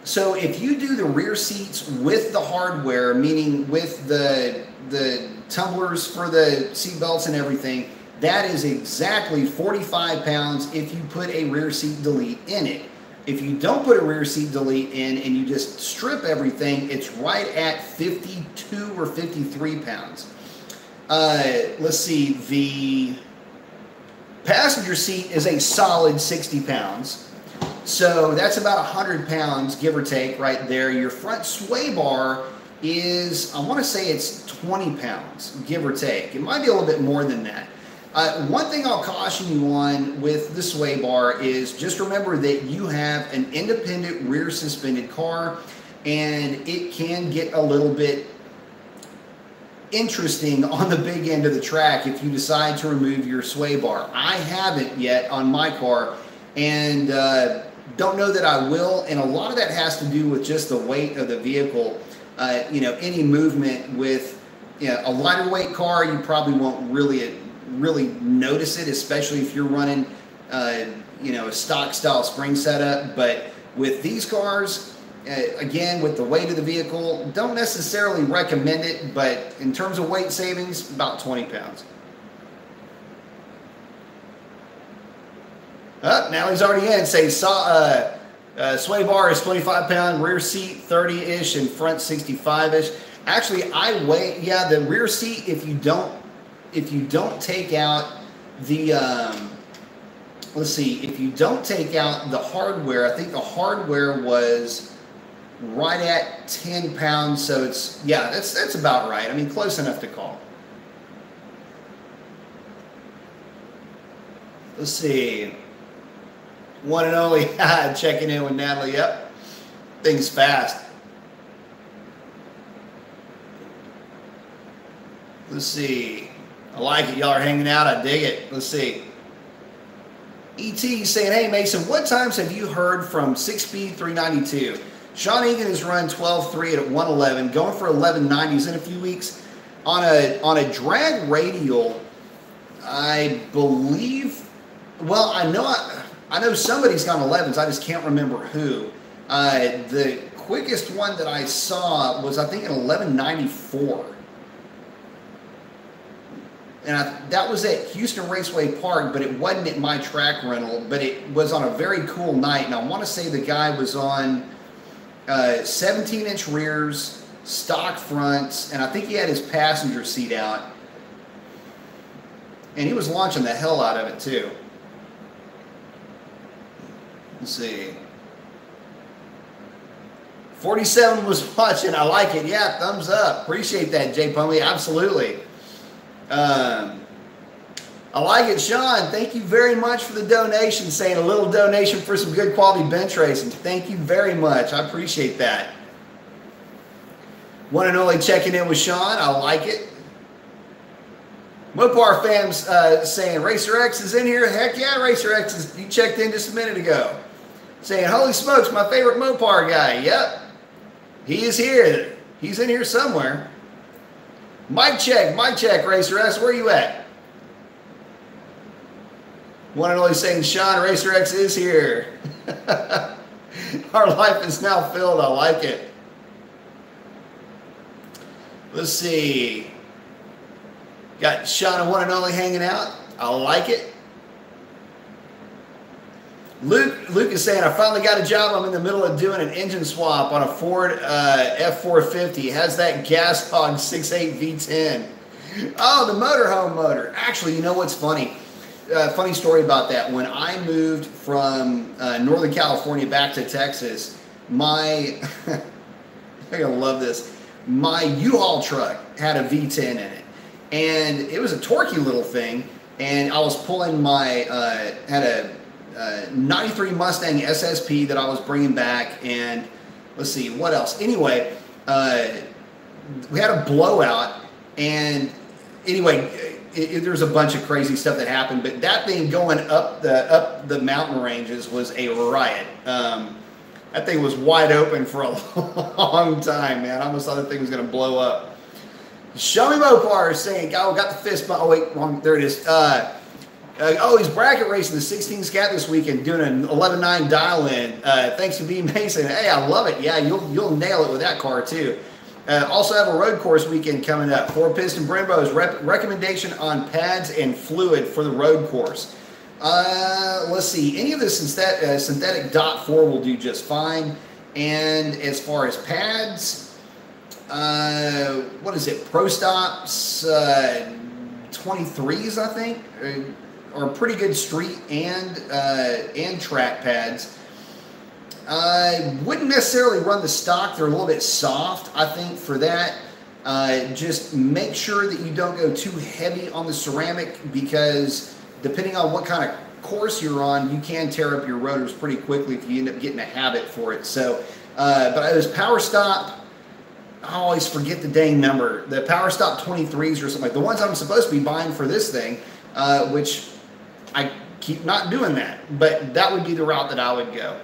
So if you do the rear seats with the hardware, meaning with the tumblers for the seat belts and everything, that is exactly 45 pounds if you put a rear seat delete in it. If you don't put a rear seat delete in and you just strip everything, it's right at 52 or 53 pounds. Let's see, the passenger seat is a solid 60 pounds. So that's about 100 pounds, give or take, right there. Your front sway bar is, I want to say it's 20 pounds, give or take. It might be a little bit more than that. One thing I'll caution you on with the sway bar is just remember that you have an independent rear suspended car, and it can get a little bit interesting on the big end of the track if you decide to remove your sway bar. I haven't yet on my car, and don't know that I will, and a lot of that has to do with just the weight of the vehicle. you know, any movement with, you know, a lighter weight car, you probably won't really notice it, especially if you're running, you know, a stock style spring setup. But with these cars, again, with the weight of the vehicle, don't necessarily recommend it, but in terms of weight savings, about 20 pounds. Oh, Natalie's already in. Say, sway bar is 25 pound, rear seat 30-ish, and front 65-ish. Actually, I weigh, yeah, the rear seat, if you don't take out the, let's see, if you don't take out the hardware, I think the hardware was right at 10 pounds, so it's, yeah, that's about right. I mean, close enough to call. Let's see. One and only checking in with Natalie. Yep. Things fast. Let's see. I like it. Y'all are hanging out. I dig it. Let's see. E.T. saying, hey, Mason, what times have you heard from 6-speed 392? Sean Egan has run 12.3 at 111, going for 1190s in a few weeks. On a drag radial, I believe, well, I know somebody's gone 11s. I just can't remember who. The quickest one that I saw was, I think, an 1194. And that was at Houston Raceway Park, but it wasn't at my track rental, but it was on a very cool night. And I want to say the guy was on 17-inch rears, stock fronts, and I think he had his passenger seat out. And he was launching the hell out of it, too. Let's see. 47 was watching. I like it. Yeah, thumbs up. Appreciate that, Jay Pumley. Absolutely. I like it, Sean. Thank you very much for the donation. Saying a little donation for some good quality bench racing. Thank you very much. I appreciate that. One and only checking in with Sean. I like it. Mopar fans saying Racer X is in here. Heck yeah, Racer X is. You checked in just a minute ago. Saying, holy smokes, my favorite Mopar guy. Yep, he is here. He's in here somewhere. Mic check, Racer X. Where you at? One and only saying, Sean, Racer X is here. Our life is now filled. I like it. Let's see. Got Sean and one and only hanging out. I like it. Luke is saying, I finally got a job. I'm in the middle of doing an engine swap on a Ford F450. It has that gas hog 6.8 V10. Oh, the motorhome motor. Actually, you know what's funny? Funny story about that. When I moved from Northern California back to Texas, my, I'm going to love this, my U-Haul truck had a V10 in it. And it was a torquey little thing. And I was pulling my, had a 93 Mustang SSP that I was bringing back, and let's see what else. Anyway, we had a blowout, and anyway, there's a bunch of crazy stuff that happened. But that thing going up the mountain ranges was a riot. That thing was wide open for a long time, man. I almost thought the thing was going to blow up. Show me Mopar is saying, oh, got the fist bump. Oh wait, wrong. There it is. Oh, he's bracket racing the 16 Scat this weekend, doing an 11.9 dial-in. Thanks to B Mason. Hey, I love it. Yeah, you'll nail it with that car too. Also have a road course weekend coming up. 4-piston Brembo's recommendation on pads and fluid for the road course. Let's see. Any of the synthetic .4 will do just fine. And as far as pads, what is it? Pro Stops 23s, I think. Are pretty good street and track pads. I wouldn't necessarily run the stock. They're a little bit soft, I think, for that. Just make sure that you don't go too heavy on the ceramic, because depending on what kind of course you're on, you can tear up your rotors pretty quickly if you end up getting a habit for it. So, but it was Power Stop. I always forget the dang number. The Power Stop 23s or something like the ones I'm supposed to be buying for this thing, which I keep not doing that, but that would be the route that I would go.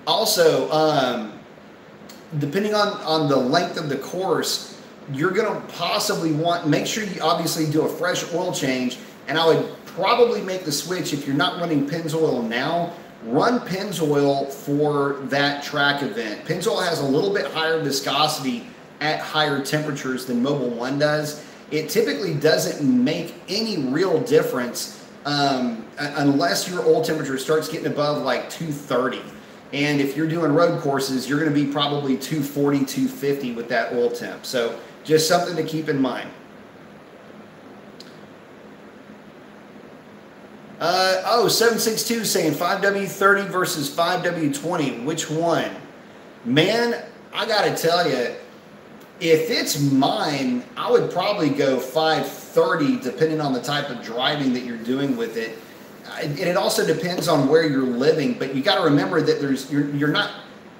Also, depending on the length of the course, you're going to possibly make sure you obviously do a fresh oil change. And I would probably make the switch if you're not running Pennzoil now. Run Pennzoil for that track event. Pennzoil has a little bit higher viscosity at higher temperatures than Mobil 1 does. It typically doesn't make any real difference unless your oil temperature starts getting above like 230. And if you're doing road courses, you're going to be probably 240, 250 with that oil temp. So just something to keep in mind. 762 saying 5W30 versus 5W20. Which one? Man, I got to tell you, if it's mine, I would probably go 530 depending on the type of driving that you're doing with it. And it also depends on where you're living, but you got to remember that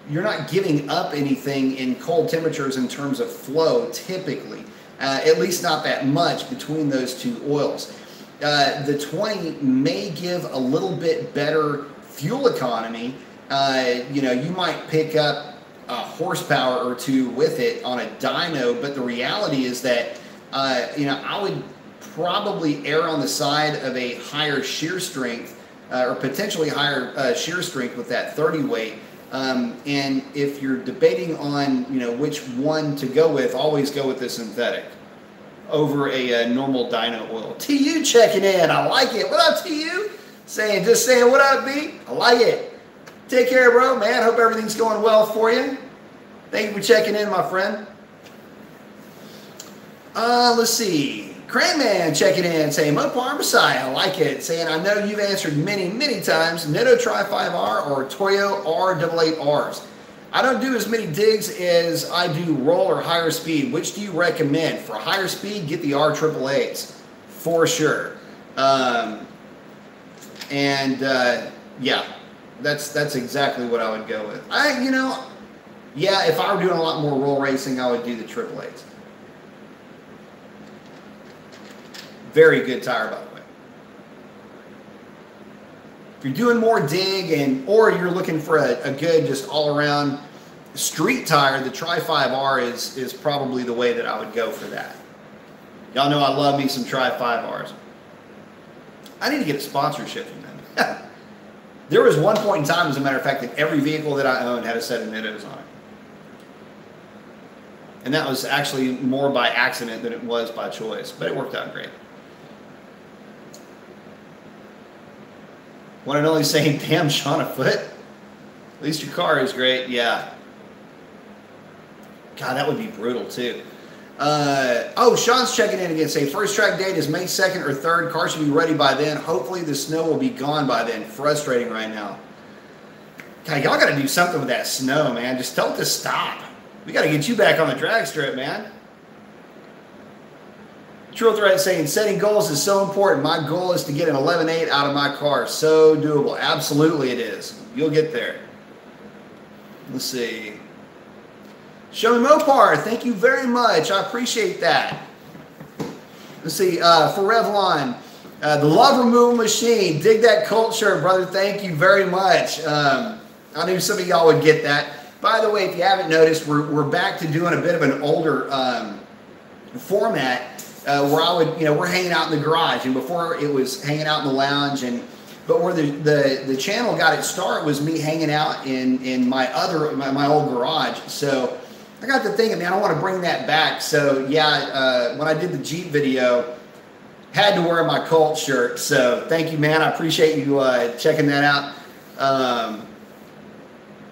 you're not giving up anything in cold temperatures in terms of flow typically, at least not that much between those two oils. The 20 may give a little bit better fuel economy. You might pick up a horsepower or two with it on a dyno, but the reality is that I would probably err on the side of a higher shear strength or potentially higher shear strength with that 30 weight. And if you're debating on which one to go with, always go with the synthetic over a normal dyno oil. TU checking in. I like it. What up, TU? Just saying what up, B? I like it. Take care, bro, man. Hope everything's going well for you. Thank you for checking in, my friend. Let's see. Cranman checking in, saying Mopar Messiah. I like it. Saying, I know you've answered many, many times, Nitto Tri-5R or Toyo R88Rs. I don't do as many digs as I do roll or higher speed. Which do you recommend? For higher speed, get the R888s for sure. Yeah, that's exactly what I would go with. Yeah, if I were doing a lot more roll racing, I would do the 888s. Very good tire, by the way. If you're doing more dig or you're looking for a good just all around street tire, the Tri-5R is probably the way that I would go for that. Y'all know I love me some Tri-5Rs. I need to get a sponsorship from them. There was one point in time, as a matter of fact, that every vehicle that I owned had a set of Nittos on it. And that was actually more by accident than it was by choice, but it worked out great. One and only saying, damn, Sean, a foot? At least your car is great. Yeah. God, that would be brutal, too. Sean's checking in again, saying, first track date is May 2nd or 3rd. Car should be ready by then. Hopefully the snow will be gone by then. Frustrating right now. God, y'all got to do something with that snow, man. Just tell it to stop. We got to get you back on the drag strip, man. True Threat saying, setting goals is so important. My goal is to get an 11.8 out of my car. So doable. Absolutely it is. You'll get there. Let's see. Show me Mopar. Thank you very much. I appreciate that. Let's see. For Revlon, the Love Removal Machine. Dig that Colt shirt, brother. Thank you very much. I knew some of y'all would get that. By the way, if you haven't noticed, we're back to doing a bit of an older format. Where I would, we're hanging out in the garage, and before it was hanging out in the lounge, but where the channel got its start was me hanging out in my old garage. So I got to thinking, man, I want to bring that back. So yeah, when I did the Jeep video, had to wear my Colt shirt. So thank you, man. I appreciate you checking that out.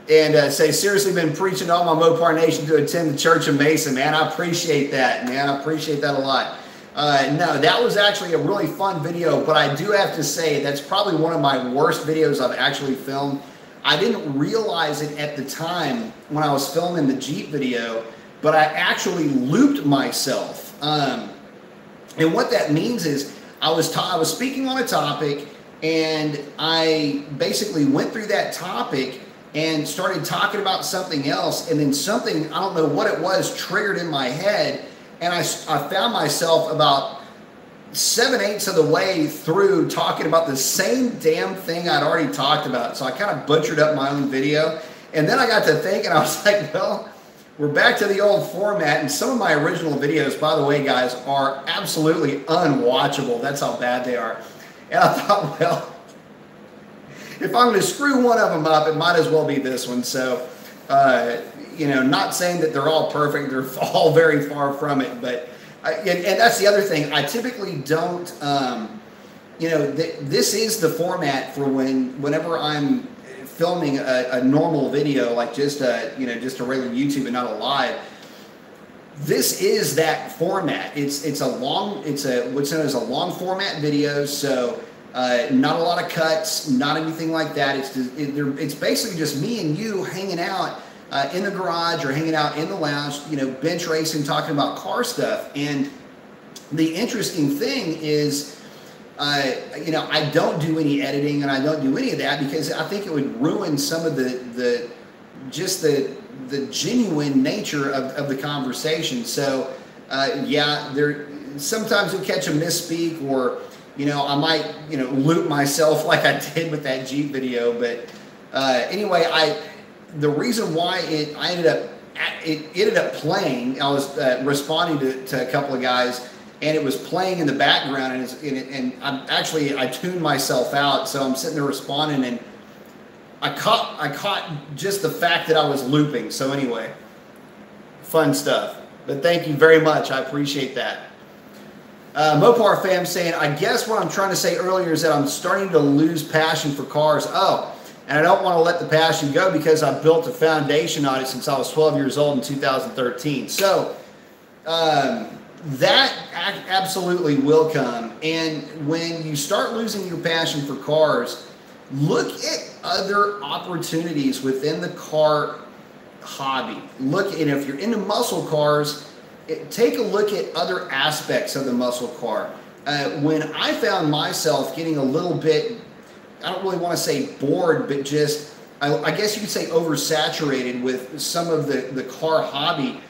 Seriously been preaching to all my Mopar Nation to attend the Church of Mason, man. I appreciate that, man. I appreciate that a lot. No, that was actually a really fun video, but I do have to say that's probably one of my worst videos I've actually filmed. I didn't realize it at the time when I was filming the Jeep video, but I actually looped myself. And what that means is I was speaking on a topic, and I basically went through that topic and started talking about something else, and then something, I don't know what it was, triggered in my head, and I found myself about 7/8 of the way through talking about the same damn thing I'd already talked about. So I kind of butchered up my own video, and then I got to thinking, I was like, well, We're back to the old format, and some of my original videos, by the way, guys, are absolutely unwatchable. That's how bad they are. And I thought, well, if I'm going to screw one of them up, it might as well be this one. So, you know, not saying that they're all perfect. They're all very far from it. But, and that's the other thing. I typically don't, you know, this is the format for whenever I'm filming a normal video, like just a, you know, just a regular YouTube and not a live. This is that format. It's what's known as a long format video. So not a lot of cuts, not anything like that. It's basically just me and you hanging out in the garage or hanging out in the lounge, you know, bench racing, talking about car stuff. And the interesting thing is, you know, I don't do any editing and I don't do any of that because I think it would ruin some of the genuine nature of the conversation. So, yeah, sometimes you'll catch a misspeak, or, you know, I might, you know, loop myself like I did with that Jeep video. But anyway, the reason why it ended up playing, I was responding to a couple of guys, and it was playing in the background, and I tuned myself out, so I'm sitting there responding, and I caught just the fact that I was looping. So anyway, fun stuff. But thank you very much. I appreciate that. Mopar fam saying, I guess what I'm trying to say earlier is that I'm starting to lose passion for cars. Oh, and I don't want to let the passion go because I built a foundation on it since I was 12 years old in 2013. So, that absolutely will come. And when you start losing your passion for cars, look at other opportunities within the car hobby. Look, and if you're into muscle cars, take a look at other aspects of the muscle car. When I found myself getting a little bit, I don't really want to say bored, but just, I guess you could say oversaturated with some of the car hobby,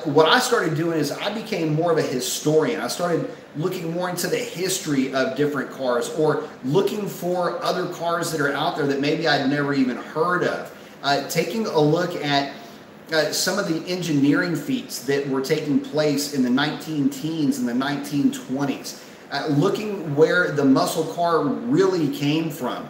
what I started doing is I became more of a historian. I started looking more into the history of different cars, or looking for other cars that are out there that maybe I'd never even heard of. Taking a look at some of the engineering feats that were taking place in the 19-teens and the 1920s. Looking where the muscle car really came from,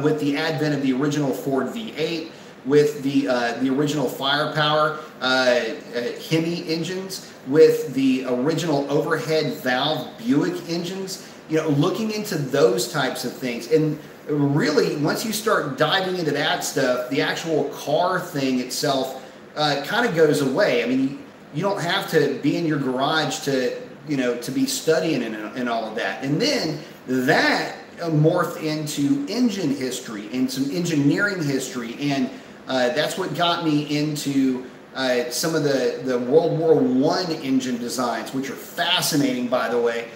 with the advent of the original Ford V8, with the original firepower Hemi engines, with the original overhead valve Buick engines, you know, looking into those types of things. And really, once you start diving into that stuff, the actual car thing itself kind of goes away. I mean, you don't have to be in your garage to, you know, to be studying and all of that. And then that morphed into engine history and some engineering history, and that's what got me into some of the World War I engine designs, which are fascinating, by the way.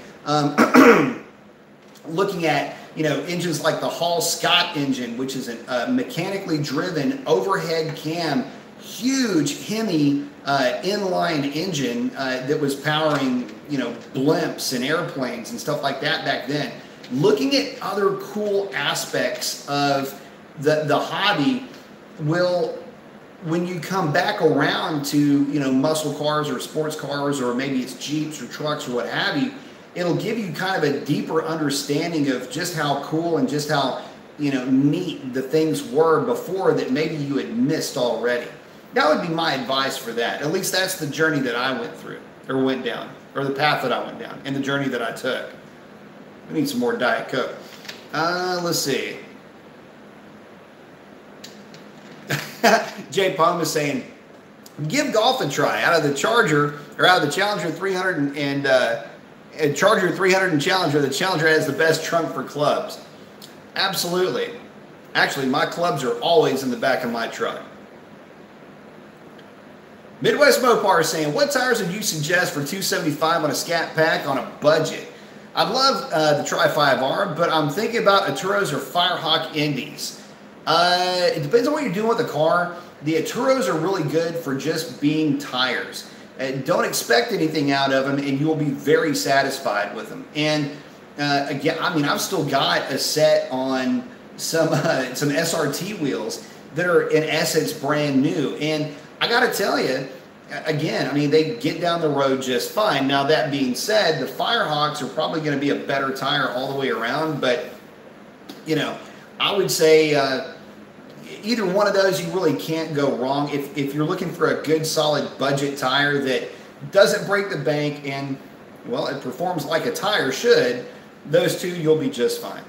Looking at, you know, engines like the Hall Scott engine, which is a mechanically driven overhead cam, huge Hemi inline engine that was powering, you know, blimps and airplanes and stuff like that back then. Looking at other cool aspects of the hobby will, when you come back around to, you know, muscle cars or sports cars, or maybe it's Jeeps or trucks or what have you, it'll give you kind of a deeper understanding of just how cool and just how, you know, neat the things were before that maybe you had missed already. That would be my advice for that. At least that's the journey that I went through, or went down, or the path that I went down, and the journey that I took. I need some more Diet Coke. Let's see. Jay Palm is saying, give golf a try. Out of the Charger, or out of the Challenger 300 and Charger 300 and Challenger, the Challenger has the best trunk for clubs. Absolutely. Actually, my clubs are always in the back of my truck. Midwest Mopar is saying, what tires would you suggest for 275 on a Scat Pack on a budget? I'd love the Tri-5R, but I'm thinking about Aturos or Firehawk Indies. It depends on what you're doing with the car. The Aturos are really good for just being tires. Don't expect anything out of them, and you'll be very satisfied with them. And again, I mean, I've still got a set on some SRT wheels that are in essence brand new, and I got to tell you, again, I mean, they get down the road just fine. Now, that being said, the Firehawks are probably going to be a better tire all the way around, but, you know, I would say either one of those, you really can't go wrong. If you're looking for a good, solid budget tire that doesn't break the bank and, well, it performs like a tire should, those two, you'll be just fine.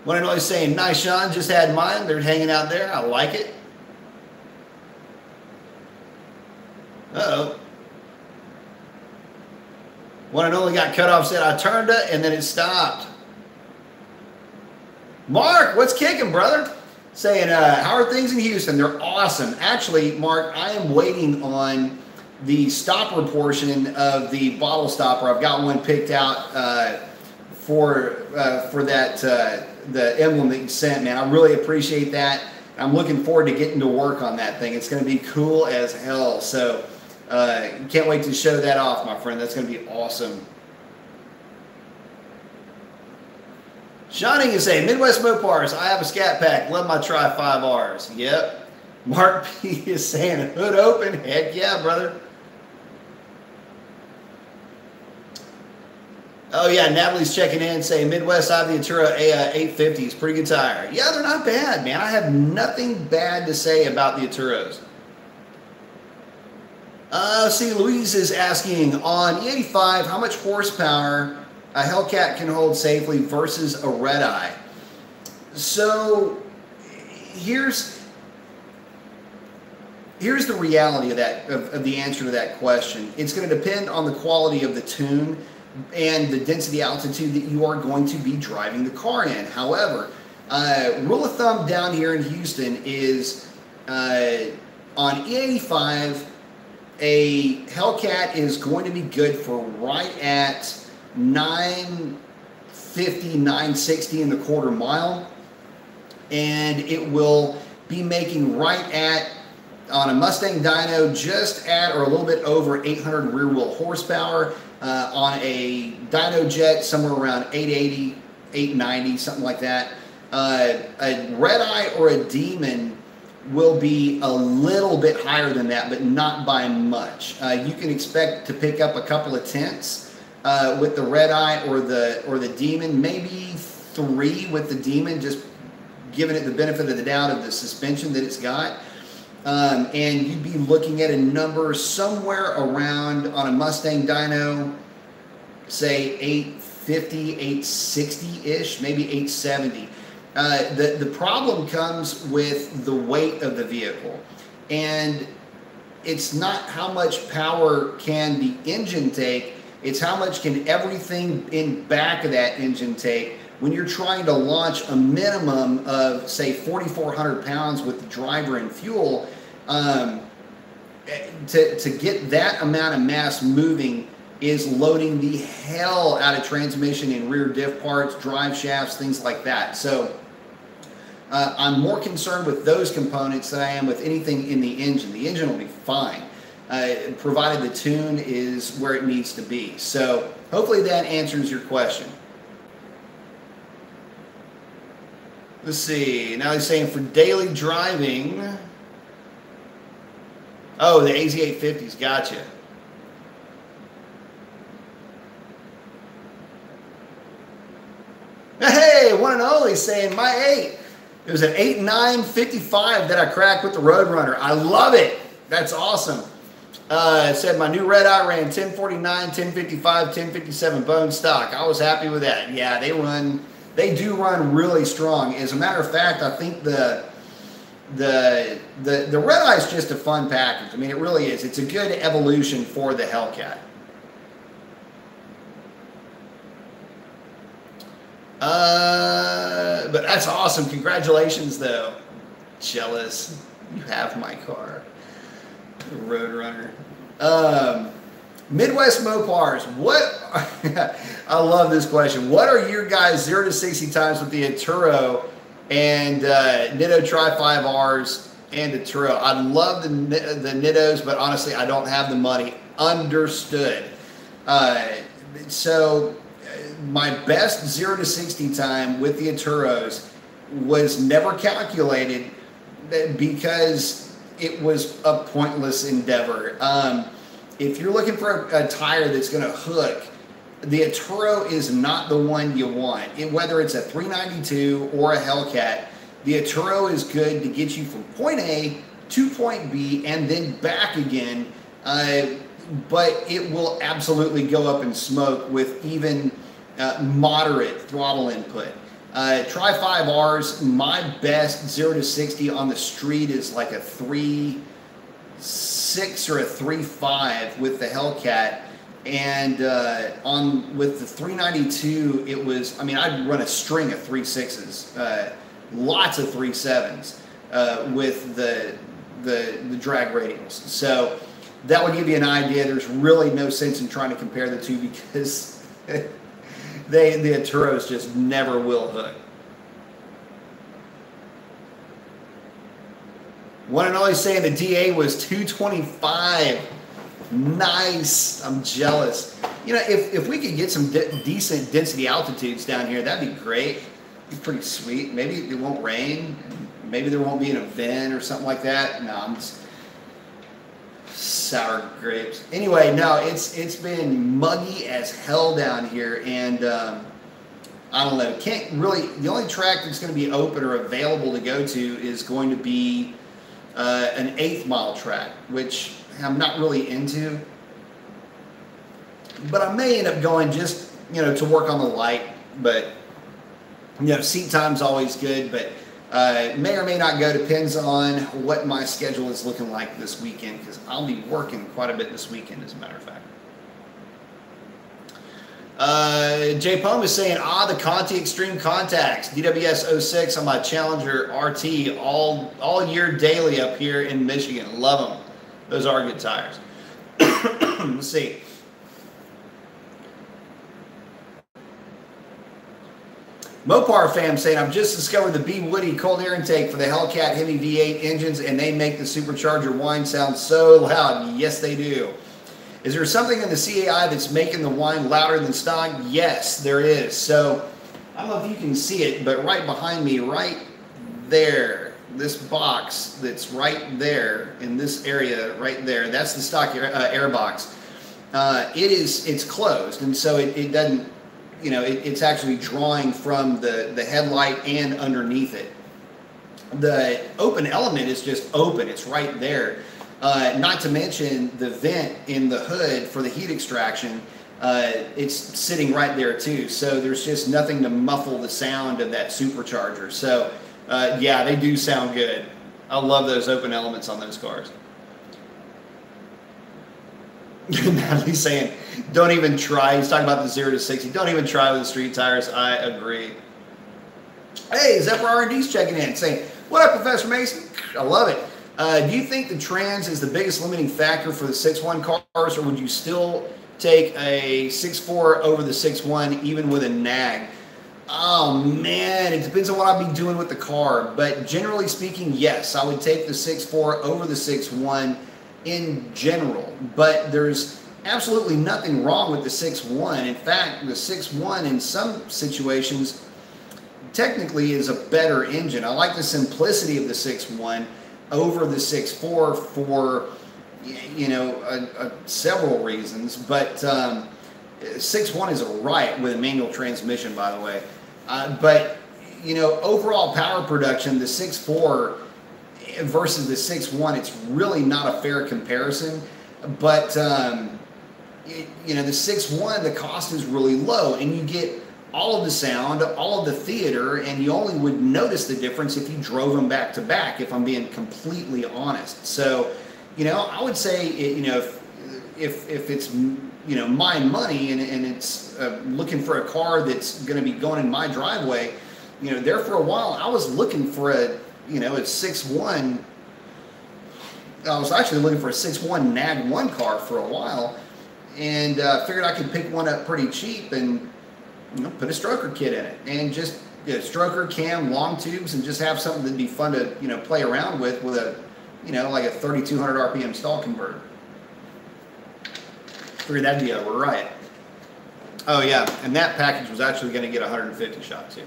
One and only saying, nice, Sean, just had mine. They're hanging out there. I like it. Uh-oh. One and only got cut off, said, I turned it, and then it stopped. Mark, what's kicking, brother? Saying, how are things in Houston? They're awesome. Actually, Mark, I am waiting on the stopper portion of the bottle stopper. I've got one picked out for that the emblem that you sent, man. I really appreciate that. I'm looking forward to getting to work on that thing. It's going to be cool as hell. So can't wait to show that off, my friend. That's going to be awesome. Shining is saying, Midwest Mopars, I have a Scat Pack. Love my Tri 5Rs. Yep. Mark P is saying, hood open. Heck yeah, brother. Oh, yeah, Natalie's checking in saying, Midwest, I have the Atura 850s. Pretty good tire. Yeah, they're not bad, man. I have nothing bad to say about the Aturos. See, Louise is asking, on E85, how much horsepower a Hellcat can hold safely versus a red eye. So here's the reality of that of the answer to that question. It's going to depend on the quality of the tune and the density altitude that you are going to be driving the car in. However, rule of thumb down here in Houston is on E85, a Hellcat is going to be good for right at 950, 960 in the quarter mile, and it will be making right at, on a Mustang dyno, just at or a little bit over 800 rear wheel horsepower. On a dyno jet, somewhere around 880, 890, something like that. A red eye or a Demon will be a little bit higher than that, but not by much. You can expect to pick up a couple of tenths with the red eye or the Demon, maybe 3 with the Demon, just giving it the benefit of the doubt of the suspension that it's got. And you'd be looking at a number somewhere around, on a Mustang dyno, say 850, 860-ish, maybe 870. The problem comes with the weight of the vehicle. And it's not how much power can the engine take, it's how much can everything in back of that engine take when you're trying to launch a minimum of, say, 4,400 pounds with the driver and fuel. To get that amount of mass moving is loading the hell out of transmission and rear diff parts, drive shafts, things like that. So I'm more concerned with those components than I am with anything in the engine. The engine will be fine, provided the tune is where it needs to be. So hopefully that answers your question. Let's see. Now he's saying for daily driving. Oh, the AZ850s. Gotcha. Hey, one and only saying my 8. It was an 8.955 that I cracked with the Roadrunner. I love it. That's awesome. It said my new red eye ran 1049, 1055, 1057 bone stock. I was happy with that. Yeah, they do run really strong. As a matter of fact, I think the red eye is just a fun package. I mean, it really is. It's a good evolution for the Hellcat. But that's awesome. Congratulations, though. Jealous. You have my car. Roadrunner. Midwest Mopars. What? I love this question. What are your guys' 0 to 60 times with the Aturo and Nitto Tri 5Rs and the Turo? I love the Nittos, but honestly, I don't have the money. Understood. So my best 0 to 60 time with the Aturos was never calculated, because it was a pointless endeavor. If you're looking for a tire that's going to hook, the Atturo is not the one you want. Whether it's a 392 or a Hellcat, the Atturo is good to get you from point A to point B and then back again, but it will absolutely go up in smoke with even moderate throttle input. Try 5Rs. My best 0 to 60 on the street is like a 3.6 or a 3.5 with the Hellcat. And with the 392, it was, I mean, I'd run a string of 3.6s, lots of 3.7s with the drag radials. So that would give you an idea. There's really no sense in trying to compare the two because the Atturos just never will hook. One and only saying the DA was 225. Nice. I'm jealous. You know, if we could get some decent density altitudes down here, that'd be great. Be pretty sweet. Maybe it won't rain. Maybe there won't be an event or something like that. No, I'm just sour grapes. Anyway, no, it's been muggy as hell down here, and I don't know. Can't really. The only track that's going to be open or available to go to is going to be an 1/8 mile track, which I'm not really into, but I may end up going just, you know, to work on the light. But, you know, seat time's always good, but may or may not go. Depends on what my schedule is looking like this weekend, because I'll be working quite a bit this weekend, as a matter of fact. Jay Pome is saying, the Conti Extreme Contacts, DWS 06 on my Challenger RT all year daily up here in Michigan. Love them. Those are good tires. Let's see. Mopar fam saying, I've just discovered the B Woody cold air intake for the Hellcat Hemi V8 engines, and they make the supercharger whine sound so loud. Yes, they do. Is there something in the CAI that's making the whine louder than stock? Yes, there is. So, I don't know if you can see it, but right behind me, right there, this box that's right there in this area right there, that's the stock air box. It's closed, and so it doesn't, you know, it's actually drawing from the headlight and underneath it. The open element is just open. It's right there. Not to mention the vent in the hood for the heat extraction. It's sitting right there too. So there's just nothing to muffle the sound of that supercharger. So yeah, they do sound good. I love those open elements on those cars. Natalie's saying, don't even try. He's talking about the 0 to 60. Don't even try with the street tires. I agree. Hey, Zephyr R&D's checking in, saying, what up, Professor Mason? I love it. Do you think the trans is the biggest limiting factor for the 6.1 cars, or would you still take a 6.4 over the 6.1 even with a nag? Oh man, it depends on what I'll be doing with the car, but generally speaking, yes, I would take the 6.4 over the 6.1 in general, but there's absolutely nothing wrong with the 6.1. In fact, the 6.1 in some situations technically is a better engine. I like the simplicity of the 6.1 over the 6.4 for, you know, several reasons, but 6.1 is a riot with a manual transmission, by the way. But, you know, overall power production, the 6.4 versus the 6.1, it's really not a fair comparison. But, you know, the 6.1, the cost is really low, and you get all of the sound, all of the theater, and you only would notice the difference if you drove them back to back, if I'm being completely honest. So, you know, I would say, you know, if it's, you know, my money and it's looking for a car that's going to be going in my driveway, you know, there for a while, I was looking for a, you know, a 6.1. I was actually looking for a 6.1 NAG 1 car for a while, and figured I could pick one up pretty cheap and, you know, put a stroker kit in it, and just, you know, stroker, cam, long tubes, and just have something that'd be fun to, you know, play around with a, you know, like a 3,200 RPM stall converter. Figured that'd be a riot. Oh yeah, and that package was actually going to get 150 shot too.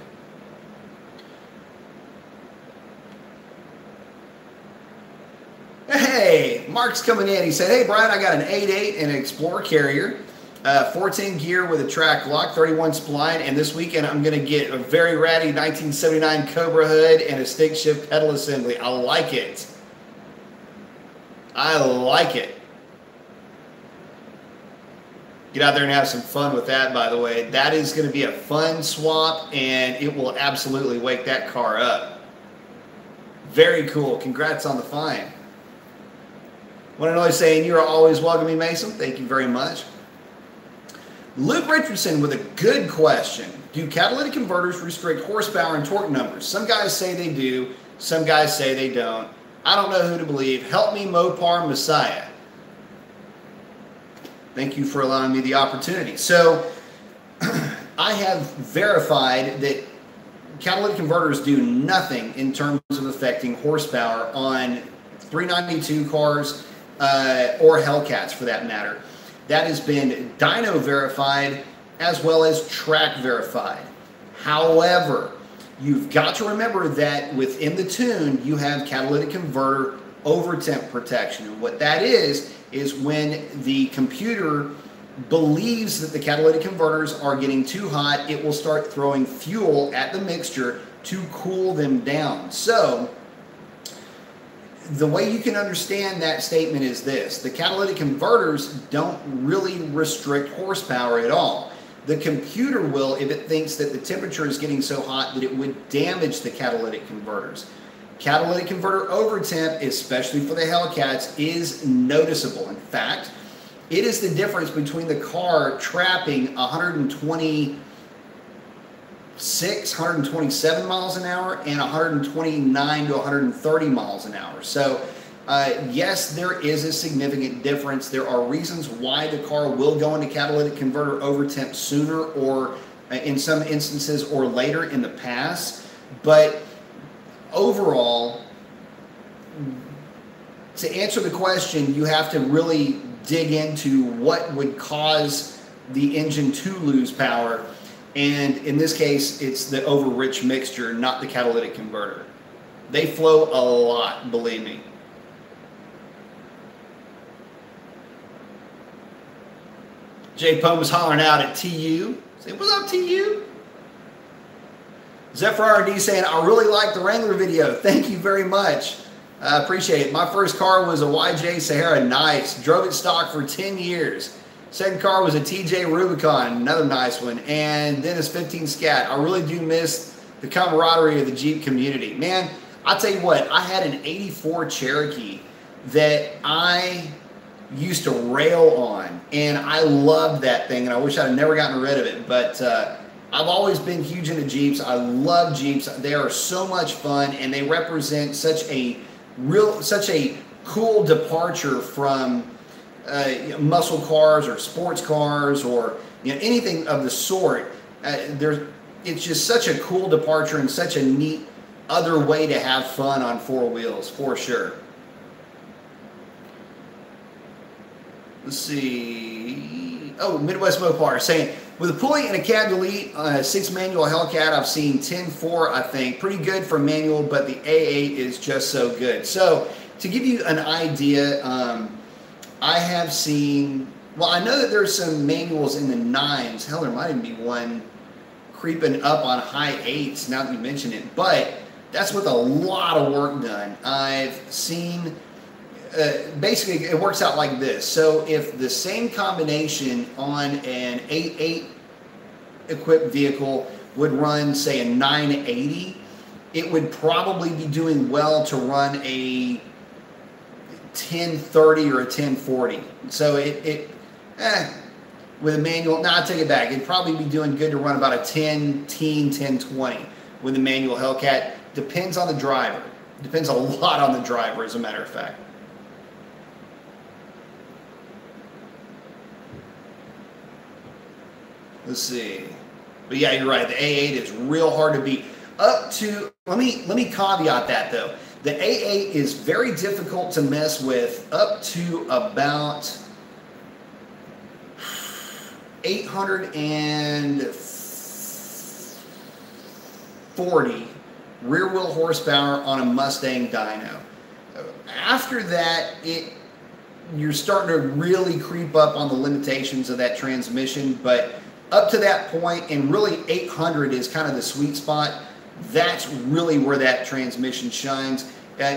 Hey, Mark's coming in. He said, hey, Brian, I got an 8.8 and an Explorer carrier, 410 gear with a track lock, 31 spline, and this weekend I'm going to get a very ratty 1979 Cobra hood and a stick shift pedal assembly. I like it. I like it. Get out there and have some fun with that, by the way. That is going to be a fun swap, and it will absolutely wake that car up. Very cool. Congrats on the find. One and only saying, you are always welcome, Mason. Thank you very much. Luke Richardson with a good question. Do catalytic converters restrict horsepower and torque numbers? Some guys say they do. Some guys say they don't. I don't know who to believe. Help me, Mopar Messiah. Thank you for allowing me the opportunity. So I have verified that catalytic converters do nothing in terms of affecting horsepower on 392 cars or Hellcats for that matter. That has been dyno verified as well as track verified. However, you've got to remember that within the tune you have catalytic converter over temp protection. And what that is when the computer believes that the catalytic converters are getting too hot, it will start throwing fuel at the mixture to cool them down. So the way you can understand that statement is this: the catalytic converters don't really restrict horsepower at all. The computer will if it thinks that the temperature is getting so hot that it would damage the catalytic converters. Catalytic converter over temp, especially for the Hellcats, is noticeable. In fact, it is the difference between the car trapping 126, 127 miles an hour and 129 to 130 miles an hour. So, yes, there is a significant difference. There are reasons why the car will go into catalytic converter over temp sooner or in some instances or later in the pass. But overall, to answer the question, you have to really dig into what would cause the engine to lose power. And in this case, it's the over-rich mixture, not the catalytic converter. They flow a lot, believe me. J. Poe was hollering out at TU. Say, what's up, TU? Zephyr RD saying, I really like the Wrangler video. Thank you very much. I appreciate it. My first car was a YJ Sahara. Nice. Drove it stock for 10 years. Second car was a TJ Rubicon. Another nice one. And then it's 15 Scat. I really do miss the camaraderie of the Jeep community. Man, I'll tell you what. I had an 84 Cherokee that I used to rail on. And I loved that thing. And I wish I had never gotten rid of it. But I've always been huge into Jeeps. I love Jeeps. They are so much fun, and they represent such a cool departure from muscle cars or sports cars or anything of the sort. It's just such a cool departure and such a neat other way to have fun on four wheels, for sure. Let's see. Oh, Midwest Mopar saying, with a pulley and a cab delete on a 6 manual Hellcat, I've seen 10.4, I think. Pretty good for manual, but the A8 is just so good. So, to give you an idea, I have seen, well, I know that there's some manuals in the 9s. Hell, there might even be one creeping up on high 8s now that you mention it. But that's with a lot of work done. I've seen... basically, it works out like this. So if the same combination on an 8.8 equipped vehicle would run, say, a 980, it would probably be doing well to run a 1030 or a 1040. So with a manual, no, I take it back. It'd probably be doing good to run about a 1020 with a manual Hellcat. Depends on the driver. Depends a lot on the driver, as a matter of fact. Let's see. But yeah, you're right. The A8 is real hard to beat. Up to, let me caveat that though. The A8 is very difficult to mess with up to about 840 rear wheel horsepower on a Mustang dyno. after that, you're starting to really creep up on the limitations of that transmission. But up to that point, and really 800 is kind of the sweet spot. That's really where that transmission shines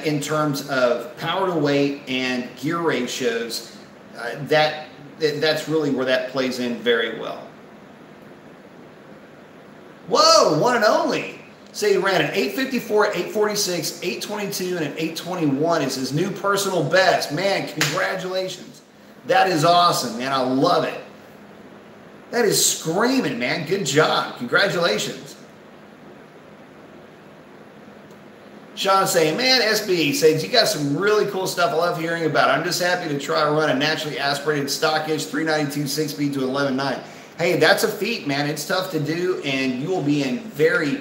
in terms of power to weight and gear ratios. That's really where that plays in very well. Whoa, one and only. So he ran an 854, 846, 822, and an 821 is his new personal best. Man, congratulations. That is awesome, man. I love it. That is screaming, man. Good job. Congratulations. Sean saying, man, SB says, you got some really cool stuff I love hearing about. I'm just happy to try to run a naturally aspirated stockish 392 6-speed to 11.9. Hey, that's a feat, man. It's tough to do, and you will be in very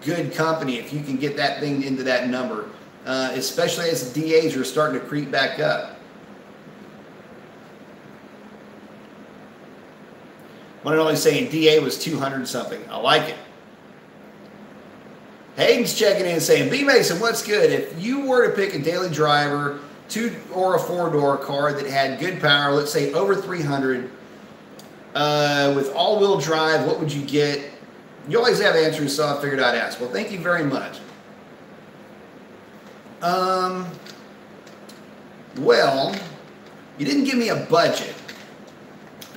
good company if you can get that thing into that number, especially as the DAs are starting to creep back up. One and only saying DA was 200 something. I like it. Hayden's checking in and saying, B Mason, what's good? If you were to pick a daily driver, 2 or a 4-door car that had good power, let's say over 300, with all-wheel drive, what would you get? You always have answers, so I figured I'd ask. Well, thank you very much. Well, you didn't give me a budget.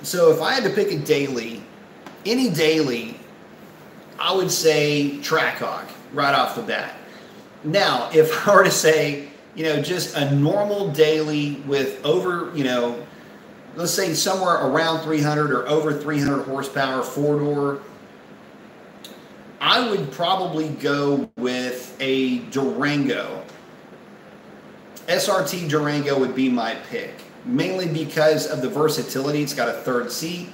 So if I had to pick a daily, any daily, I would say Trackhawk right off the bat. Now, if I were to say, you know, just a normal daily with over, you know, let's say somewhere around 300 or over 300 horsepower 4-door, I would probably go with a Durango. SRT Durango would be my pick, mainly because of the versatility. It's got a 3rd seat,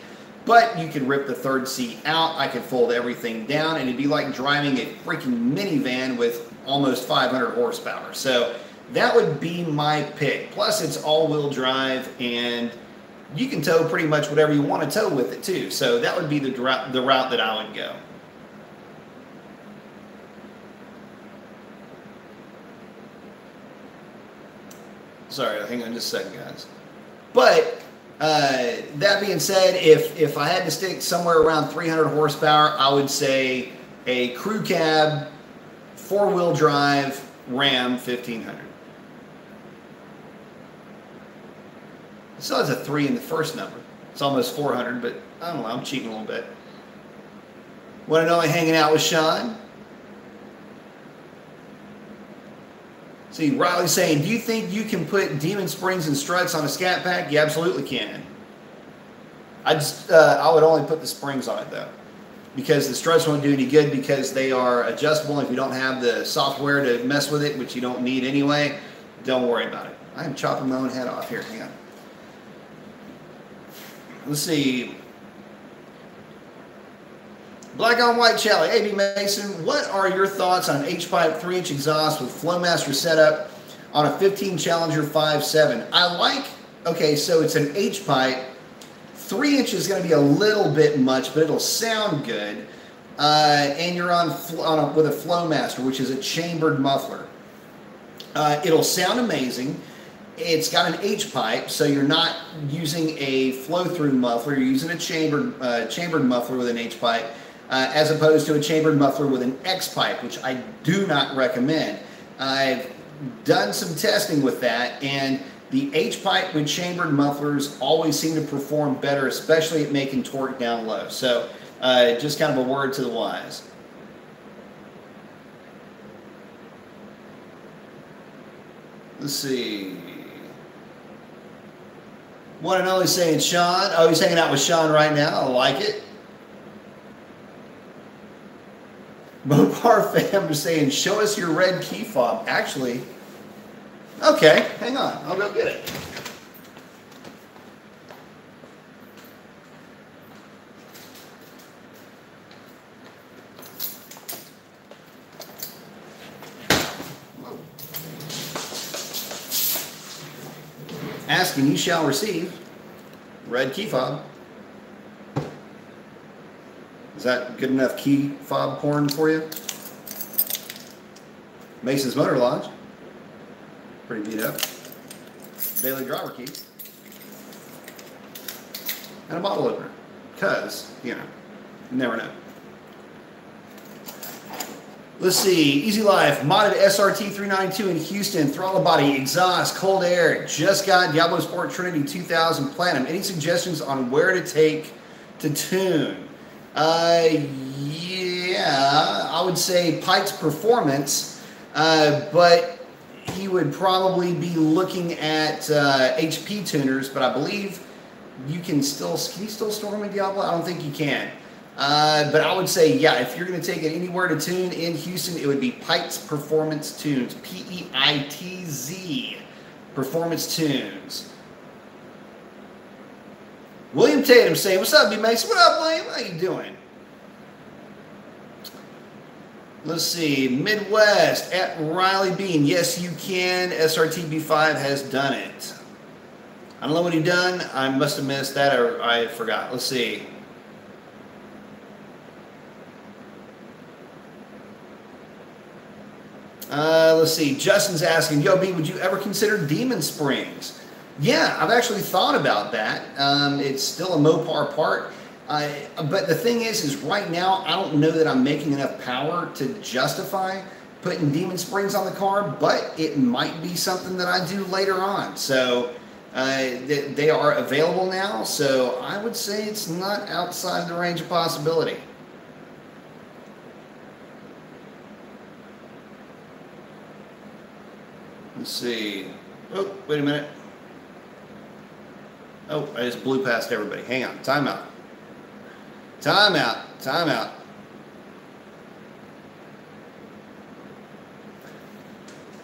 but you can rip the 3rd seat out. I could fold everything down, and it'd be like driving a freaking minivan with almost 500 horsepower. So that would be my pick. Plus, it's all-wheel drive, and you can tow pretty much whatever you want to tow with it, too. So that would be the route that I would go. Sorry, hang on just a second, guys. But that being said, if I had to stick somewhere around 300 horsepower, I would say a crew cab, 4-wheel drive Ram 1500. It still has a 3 in the first number. It's almost 400, but I don't know, I'm cheating a little bit. Want to know hanging out with Sean? See, Riley's saying, do you think you can put Demon Springs and struts on a Scat Pack? You absolutely can. I would only put the springs on it, though, because the struts won't do any good because they are adjustable. If you don't have the software to mess with it, which you don't need anyway, don't worry about it. I am chopping my own head off here. Hang on. Let's see. Black on White Chalet, AB Mason, what are your thoughts on H-pipe 3-inch exhaust with Flowmaster setup on a 15 Challenger 5.7? I like, okay, so it's an H-pipe. 3 inches is going to be a little bit much, but it'll sound good. And you're with a Flowmaster, which is a chambered muffler. It'll sound amazing. It's got an H-pipe, so you're not using a flow-through muffler. You're using a chambered muffler with an H-pipe. As opposed to a chambered muffler with an X-pipe, which I do not recommend. I've done some testing with that, and the H-pipe with chambered mufflers always seem to perform better, especially at making torque down low. So just kind of a word to the wise. Let's see. One and only saying Sean. Oh, he's hanging out with Sean right now. I like it. Mopar fam is saying, show us your red key fob. Actually, okay, hang on. I'll go get it. Asking, you shall receive. Red key fob. Is that good enough key fob porn for you? Mason's Motor Lodge. Pretty beat up. Daily driver key. And a bottle opener. Because, you know, you never know. Let's see. Easy Life. Modded SRT 392 in Houston. Throttle body, exhaust, cold air. Just got Diablo Sport Trinity 2000 Platinum. Any suggestions on where to take to tune? Yeah, I would say Pike's Performance, but he would probably be looking at HP tuners, but I believe you can you still store them in Diablo? I don't think you can. But I would say, yeah, if you're going to take it anywhere to tune in Houston, it would be Pike's Performance Tunes, P-E-I-T-Z, Performance Tunes. William Tatum saying, what's up, B-Mason? What up, William? How you doing? Let's see. Midwest at Riley Bean. Yes, you can. SRTB5 has done it. I don't know what he done. I must have missed that or I forgot. Let's see. Let's see. Justin's asking, yo, B, would you ever consider Demon Springs? Yeah, I've actually thought about that. It's still a Mopar part. But the thing is right now, I don't know that I'm making enough power to justify putting Demon Springs on the car, but it might be something that I do later on. So they are available now, so I would say it's not outside the range of possibility. Let's see. Oh, wait a minute. Oh, I just blew past everybody. Hang on. Time out. Time out. Time out.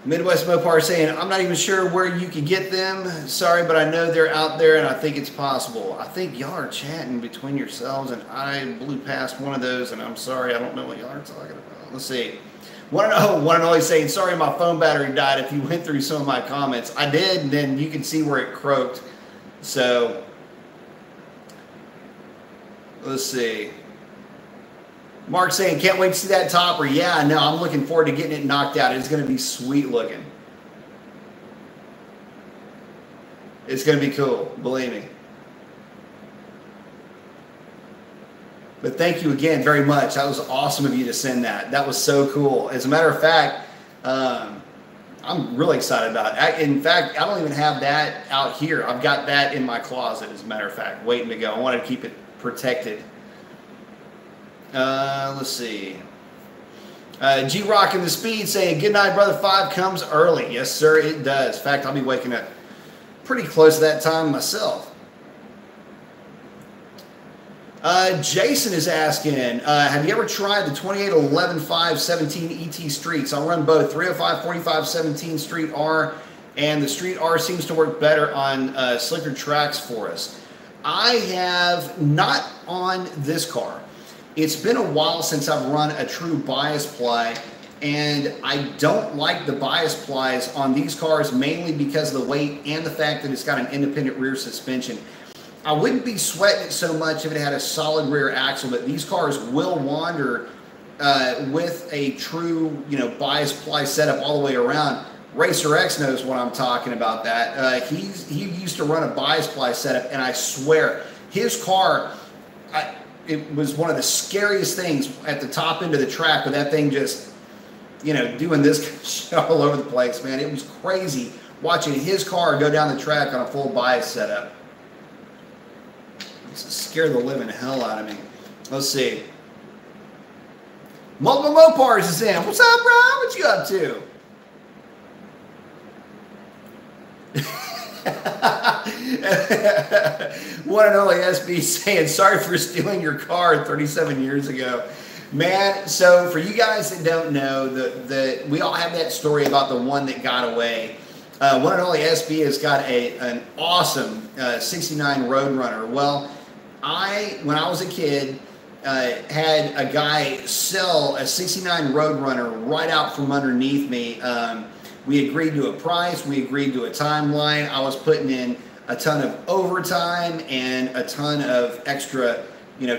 Midwest Mopar saying, I'm not even sure where you could get them. Sorry, but I know they're out there and I think it's possible. I think y'all are chatting between yourselves and I blew past one of those and I'm sorry. I don't know what y'all are talking about. Let's see. One and only saying, sorry, my phone battery died. If you went through some of my comments, I did, and then you can see where it croaked. So, let's see. Mark saying, can't wait to see that topper. Yeah, no, I'm looking forward to getting it knocked out. It's going to be sweet looking. It's going to be cool, believe me. But thank you again very much. That was awesome of you to send that. That was so cool. As a matter of fact, I'm really excited about it. In fact, I don't even have that out here. I've got that in my closet, as a matter of fact, waiting to go. I wanted to keep it protected. Let's see. G-Rock in the Speed saying, good night, brother. 5 comes early. Yes, sir, it does. In fact, I'll be waking up pretty close to that time myself. Jason is asking, have you ever tried the 2811 517 ET Streets? I'll run both 305 45 17 Street R, and the Street R seems to work better on slicker tracks for us. I have not on this car. It's been a while since I've run a true bias ply, and I don't like the bias plies on these cars mainly because of the weight and the fact that it's got an independent rear suspension. I wouldn't be sweating it so much if it had a solid rear axle, but these cars will wander with a true, bias ply setup all the way around. Racer X knows what I'm talking about. That he used to run a bias ply setup, and I swear his car, it was one of the scariest things at the top end of the track with that thing just, doing this shit all over the place, man. It was crazy watching his car go down the track on a full bias setup. Scare the living hell out of me. Let's see. Multiple Mopars is in. What's up, bro? What you up to? One and only SB saying, sorry for stealing your car 37 years ago. Man, so for you guys that don't know, we all have that story about the one that got away. One and only SB has got an awesome 69 Roadrunner. Well, when I was a kid, had a guy sell a 69 Roadrunner right out from underneath me. We agreed to a price. We agreed to a timeline. I was putting in a ton of overtime and a ton of extra,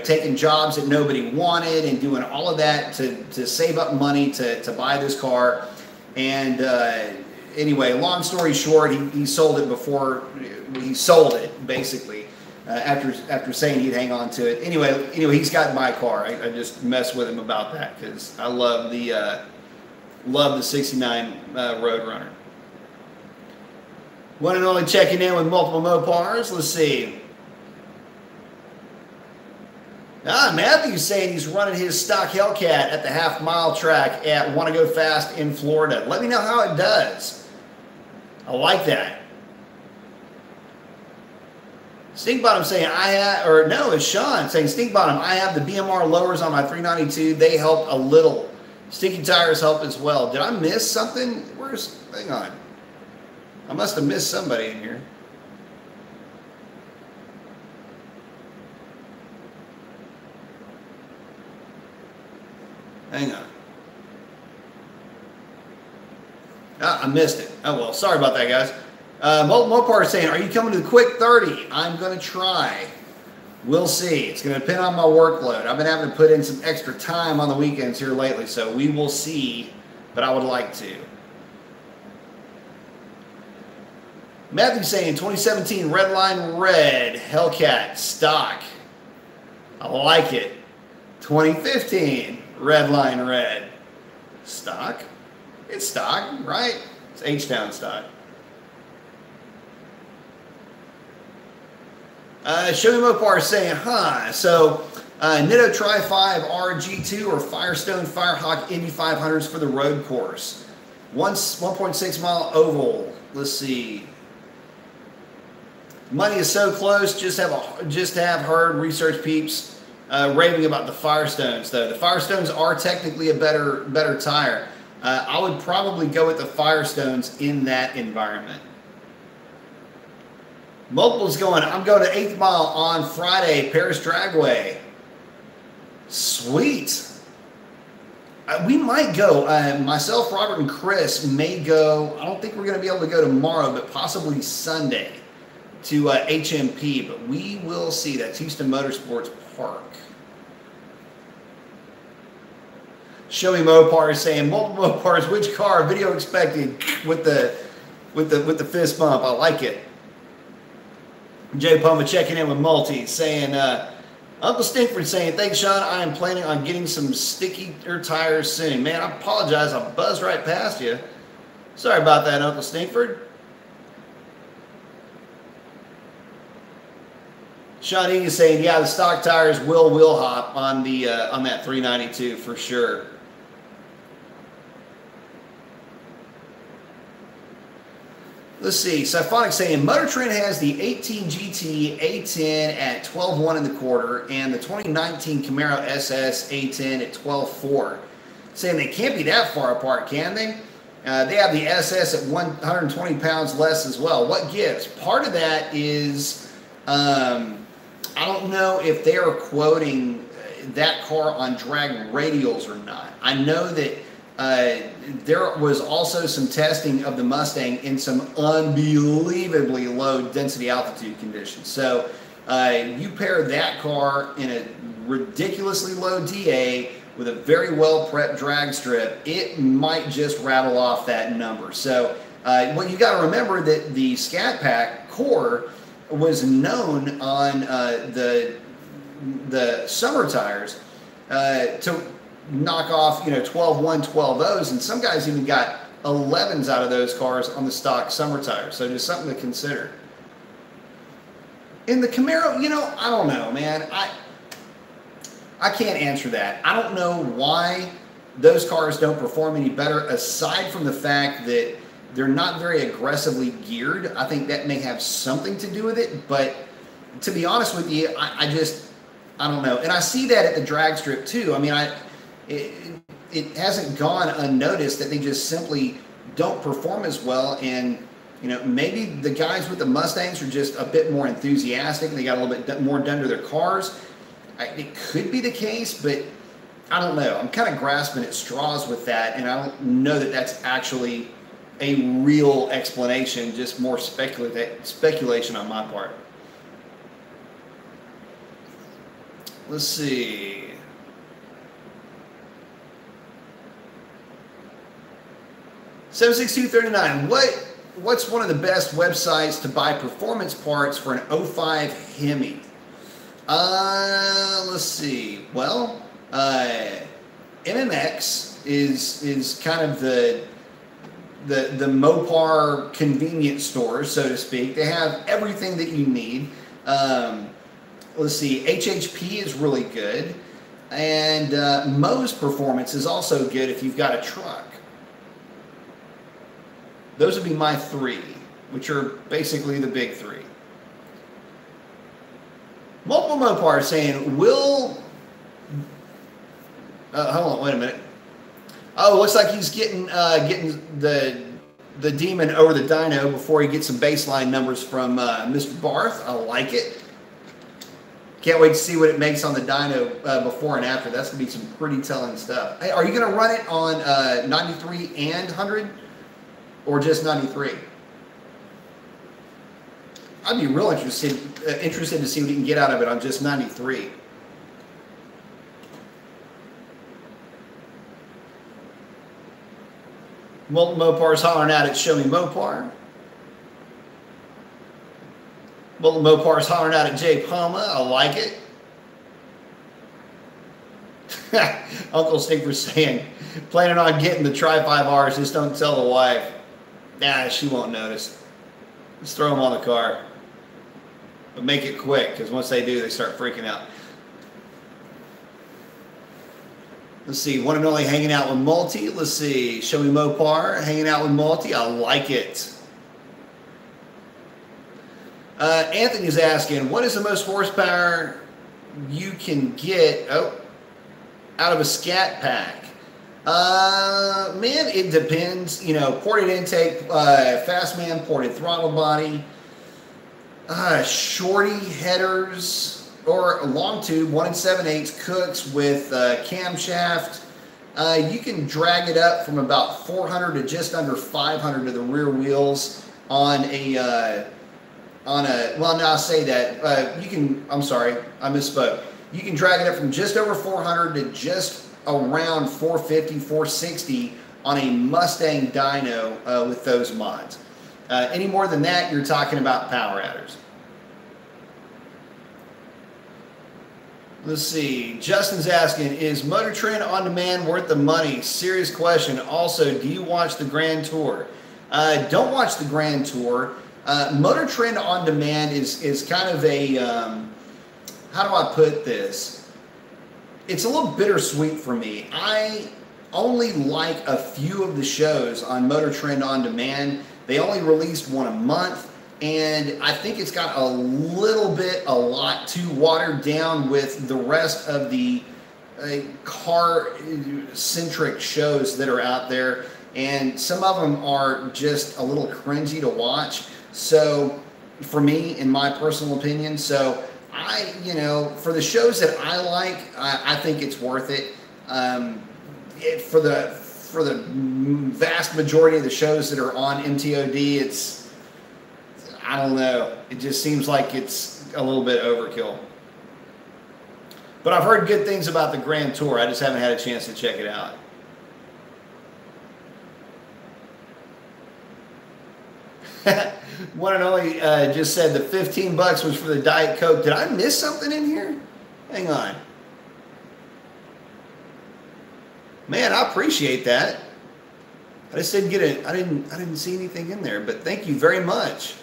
taking jobs that nobody wanted and doing all of that to save up money to buy this car. And anyway, long story short, he sold it before he sold it, basically, after saying he'd hang on to it. Anyway, he's got my car. I just mess with him about that because I love the '69 Roadrunner. One and only checking in with multiple Mopars. Let's see. Matthew's saying he's running his stock Hellcat at the half-mile track at Wanna Go Fast in Florida. Let me know how it does. I like that. Stink Bottom saying it's Sean saying Stink Bottom, I have the BMR lowers on my 392. They helped a little. Stinky tires help as well. Did I miss something? Hang on. I must have missed somebody in here. Hang on. I missed it. Oh, well, sorry about that, guys. Mopar is saying, are you coming to the quick 30? I'm going to try. We'll see. It's going to depend on my workload. I've been having to put in some extra time on the weekends here lately, so we will see, but I would like to. Matthew saying 2017 Redline Red Hellcat stock. I like it. 2015 Redline Red stock. It's stock, right? It's H-Town stock. Show Me Mopar saying, so Nitto Tri-5 RG2 or Firestone Firehawk Indy 500s for the road course. 1.6 mile oval. Let's see. Money is so close. Just have heard research peeps raving about the Firestones though. The Firestones are technically a better tire. I would probably go with the Firestones in that environment. Multiple's going, I'm going to 8th Mile on Friday, Paris Dragway. Sweet. We might go. Myself, Robert, and Chris may go. I don't think we're going to be able to go tomorrow, but possibly Sunday to HMP. But we will see. That's Houston Motorsports Park. Show Me Mopar is saying multiple Mopars. Which car? Video expected with the fist bump. I like it. Jay Puma checking in with Multi saying, Uncle Stinkford saying, thanks, Sean. I am planning on getting some stickier tires soon. Man, I apologize. I buzzed right past you. Sorry about that, Uncle Stinkford. Sean E is saying, yeah, the stock tires will hop on the on that 392 for sure. Let's see. Siphonic saying Motor Trend has the 18 GT A10 at 12.1 in the quarter and the 2019 Camaro SS A10 at 12.4. Saying they can't be that far apart, can they? They have the SS at 120 pounds less as well. What gives? Part of that is I don't know if they are quoting that car on drag radials or not. I know that there was also some testing of the Mustang in some unbelievably low density altitude conditions. So you pair that car in a ridiculously low DA with a very well prepped drag strip, it might just rattle off that number. So what you got to remember that the Scat Pack core was known on the summer tires to knock off 12.1, 12.0s, and some guys even got 11s out of those cars on the stock summer tires. So just something to consider. In the Camaro, I don't know, man. I can't answer that. I don't know why those cars don't perform any better, aside from the fact that they're not very aggressively geared. I think that may have something to do with it, but to be honest with you, I don't know. And I see that at the drag strip too. I mean, it hasn't gone unnoticed that they just simply don't perform as well. And maybe the guys with the Mustangs are just a bit more enthusiastic and they got a little bit more done to their cars. It could be the case, but I don't know. I'm kind of grasping at straws with that, and I don't know that that's actually a real explanation, just more speculation on my part. Let's see. 76239. What's one of the best websites to buy performance parts for an '05 Hemi? Let's see. Well, MMX is kind of the Mopar convenience store, so to speak. They have everything that you need. Let's see. HHP is really good, and Moe's Performance is also good if you've got a truck. Those would be my three, which are basically the big three. Multiple Mopar saying, hold on, wait a minute. Oh, looks like he's getting the demon over the dyno before he gets some baseline numbers from Mr. Barth. I like it. Can't wait to see what it makes on the dyno before and after. That's going to be some pretty telling stuff. Hey, are you going to run it on 93 and 100? Or just 93? I'd be real interested to see what you can get out of it on just 93. Molten Mopar's hollering out at Show Me Mopar. Molten Mopar's hollering out at Jay Palma. I like it. Uncle Stinker's saying, planning on getting the Tri-5Rs, just don't tell the wife. Nah, she won't notice. Just throw them on the car. But make it quick, because once they do, they start freaking out. Let's see, one and only hanging out with Multi. Let's see, Show Me Mopar, hanging out with Multi. I like it. Anthony's asking, what is the most horsepower you can get out of a Scat Pack? Man, it depends. You know, ported intake, fast man, ported throttle body, shorty headers, or long tube, 1 7/8 Cooks with camshaft. You can drag it up from about 400 to just under 500 to the rear wheels on a, well, no, I'll say that. I'm sorry, I misspoke. You can drag it up from just over 400 to just around 450, 460 on a Mustang dyno with those mods. Any more than that, you're talking about power adders. Let's see. Justin's asking, is Motor Trend on demand worth the money? Serious question. Also, do you watch the Grand Tour? Don't watch the Grand Tour. Motor Trend on demand is kind of a, how do I put this? It's a little bittersweet for me. I only like a few of the shows on Motor Trend on demand. They only released one a month, and I think it's got a lot too watered down with the rest of the car-centric shows that are out there, and some of them are just a little cringy to watch. So, for me, in my personal opinion, for the shows that I like, I think it's worth it. For the vast majority of the shows that are on MTOD, I don't know. It just seems like it's a little bit overkill. But I've heard good things about the Grand Tour. I just haven't had a chance to check it out. One and only just said the 15 bucks was for the Diet Coke. Did I miss something in here? Hang on. Man, I appreciate that. I just didn't get it. I didn't see anything in there, but thank you very much.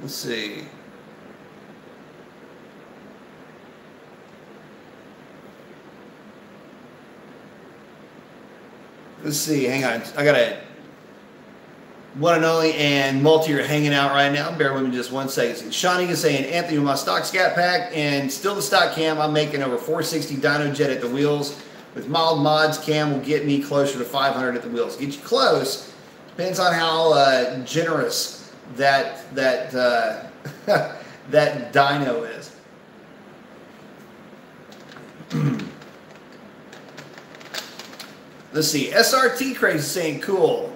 Let's see. Let's see. Hang on. I got to. One and only and Multi are hanging out right now. Bear with me just 1 second. Shawnee is saying, Anthony, with my stock Scat Pack and still the stock cam, I'm making over 460 dyno jet at the wheels. With mild mods, cam will get me closer to 500 at the wheels. Get you close. Depends on how generous that that dyno is. Let's see. SRT Crazy is saying, cool.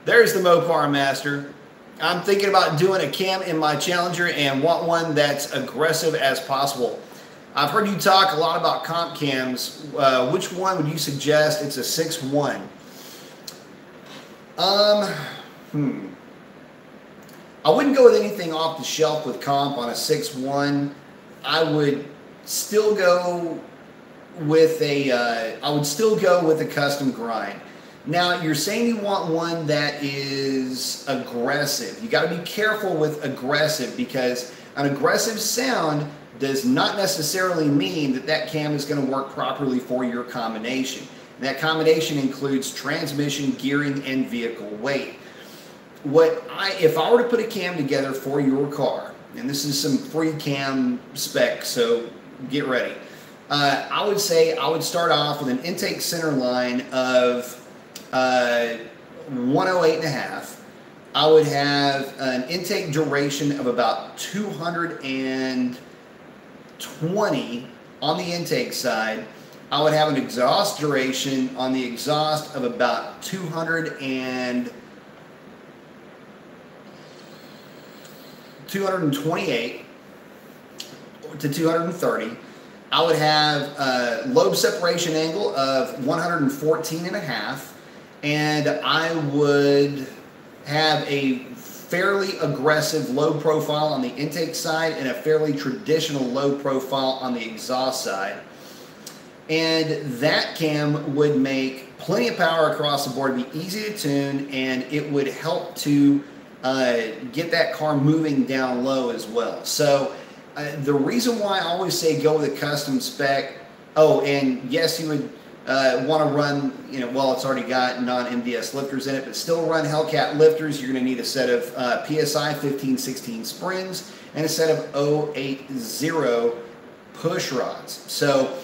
There's the Mopar Master. I'm thinking about doing a cam in my Challenger and want one that's aggressive as possible. I've heard you talk a lot about comp cams. Which one would you suggest? It's a 6.1. I wouldn't go with anything off the shelf with comp on a 6.1. I would still go with a custom grind. Now, you're saying you want one that is aggressive. You got to be careful with aggressive, because an aggressive sound does not necessarily mean that that cam is going to work properly for your combination. And that combination includes transmission, gearing, and vehicle weight. If I were to put a cam together for your car, and this is some free cam specs, so get ready. I would say I would start off with an intake center line of 108.5. I would have an intake duration of about 220 on the intake side. I would have an exhaust duration on the exhaust of about 228 to 230. I would have a lobe separation angle of 114.5, and I would have a fairly aggressive low profile on the intake side and a fairly traditional low profile on the exhaust side. And that cam would make plenty of power across the board, be easy to tune, and it would help to get that car moving down low as well. So the reason why I always say go with a custom spec, and yes, you would want to run, well, it's already got non-MDS lifters in it, but still run Hellcat lifters. You're going to need a set of PSI 1516 springs and a set of 080 push rods. So,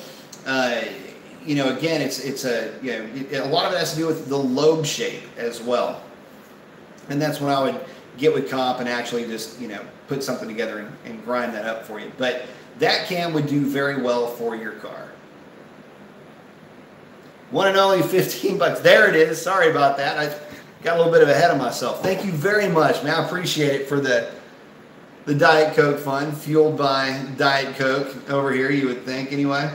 again, a lot of it has to do with the lobe shape as well. And that's when I would get with comp and actually just, put something together and grind that up for you. But that cam would do very well for your car. One and only 15 bucks. There it is. Sorry about that. I got a little bit ahead of myself. Thank you very much, man. I appreciate it for the Diet Coke fund, fueled by Diet Coke over here, you would think, anyway.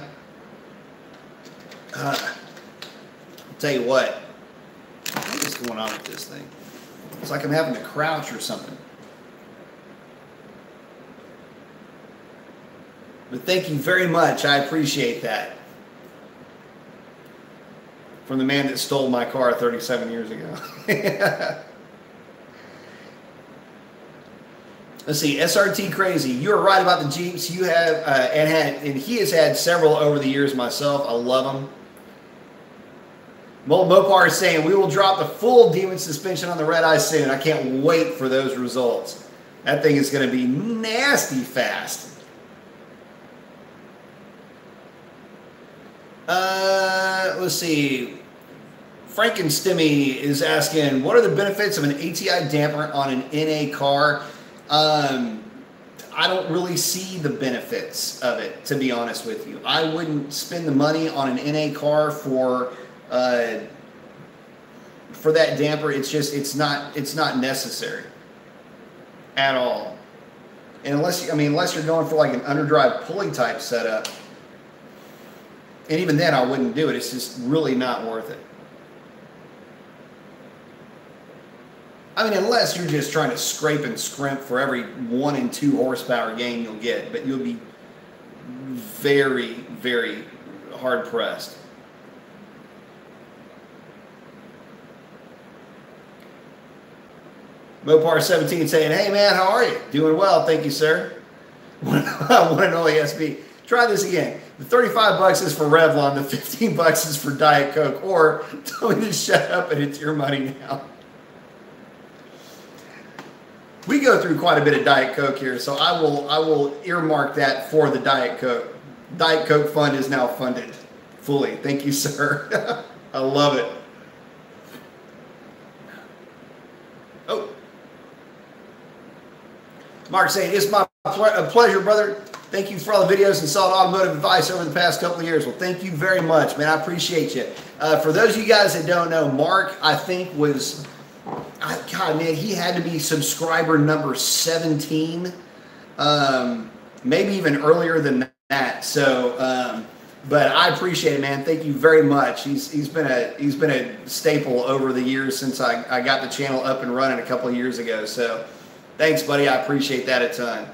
I'll tell you what. What is going on with this thing? It's like I'm having to crouch or something. But thank you very much. I appreciate that. From the man that stole my car 37 years ago. Let's see, SRT Crazy. You are right about the Jeeps. You have, and he has had several over the years myself. I love them. Mopar is saying, we will drop the full Demon suspension on the Red Eye soon. I can't wait for those results. That thing is going to be nasty fast. Let's see. Frankenstimmy is asking, what are the benefits of an ATI damper on an NA car? I don't really see the benefits of it, to be honest with you. I wouldn't spend the money on an NA car for that damper. It's not necessary at all. And unless you're going for like an underdrive pulley type setup, and even then I wouldn't do it. It's just really not worth it. Unless you're just trying to scrape and scrimp for every 1 and 2 horsepower gain you'll get, but you'll be very, very hard pressed. Mopar 17 saying, hey man, how are you? Doing well, thank you, sir. One and only SB. Try this again. The 35 bucks is for Revlon, the 15 bucks is for Diet Coke, or tell me to shut up and it's your money now. We go through quite a bit of Diet Coke here, so I will earmark that for the Diet Coke. Diet Coke fund is now funded fully. Thank you, sir. I love it. Oh. Mark saying, it's my pleasure, brother. Thank you for all the videos and solid automotive advice over the past couple of years. Well, thank you very much, man. I appreciate you. For those of you guys that don't know, Mark, I think was... God, man, he had to be subscriber number 17, maybe even earlier than that. So, but I appreciate it, man. Thank you very much. He's been a staple over the years since I got the channel up and running a couple of years ago. So, thanks, buddy. I appreciate that a ton.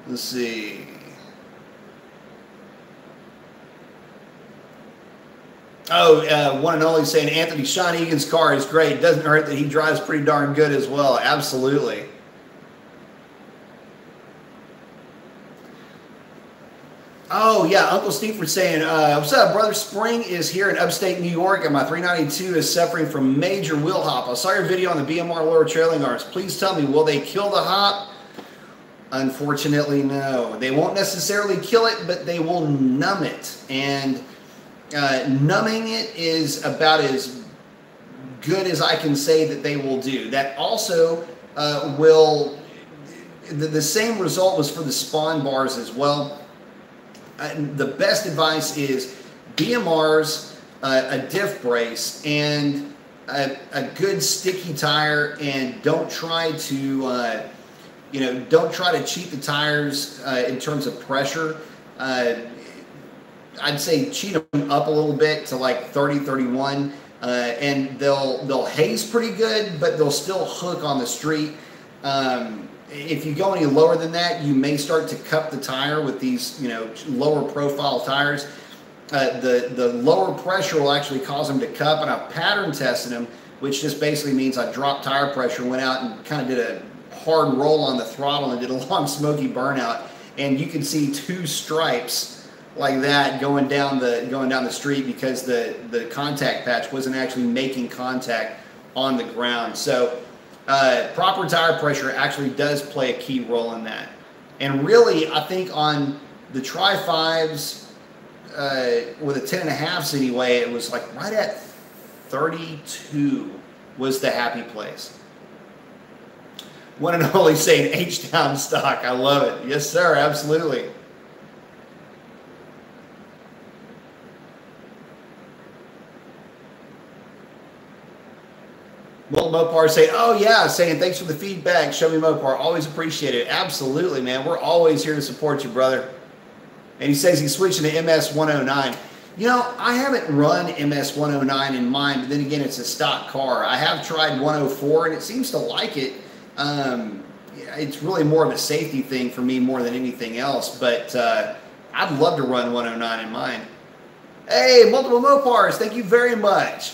Let's see. Oh, one and only saying Anthony Sean Egan's car is great. It doesn't hurt that he drives pretty darn good as well. Absolutely. Oh, yeah, Uncle Steve for saying, what's up, brother? Spring is here in upstate New York, and my 392 is suffering from major wheel hop. I saw your video on the BMR lower trailing arms. Please tell me, will they kill the hop? Unfortunately, no. They won't necessarily kill it, but they will numb it. And numbing it is about as good as I can say that they will do. That also will, the same result was for the spawn bars as well. The best advice is BMRs, a diff brace, and a good sticky tire, and don't try to, don't try to cheat the tires in terms of pressure. I'd say cheat them up a little bit to like 30, 31, and they'll haze pretty good, but they'll still hook on the street. If you go any lower than that, you may start to cup the tire with these, lower profile tires. The lower pressure will actually cause them to cup, and I've pattern tested them, which just basically means I dropped tire pressure, went out and kind of did a hard roll on the throttle and did a long smoky burnout, and you can see two stripes like that going down the street because the contact patch wasn't actually making contact on the ground. So proper tire pressure actually does play a key role in that. And really, I think on the Tri-5s with a 10.5s anyway, it was like right at 32 was the happy place. One and only saying H-Town stock. I love it. Yes, sir. Absolutely. Well, Mopar saying, oh yeah, saying thanks for the feedback. Show me Mopar. Always appreciate it. Absolutely, man. We're always here to support you, brother. And he says he's switching to MS-109. I haven't run MS-109 in mine, but then again, it's a stock car. I have tried 104, and it seems to like it. It's really more of a safety thing for me more than anything else, but I'd love to run 109 in mine. Hey, multiple Mopars, thank you very much.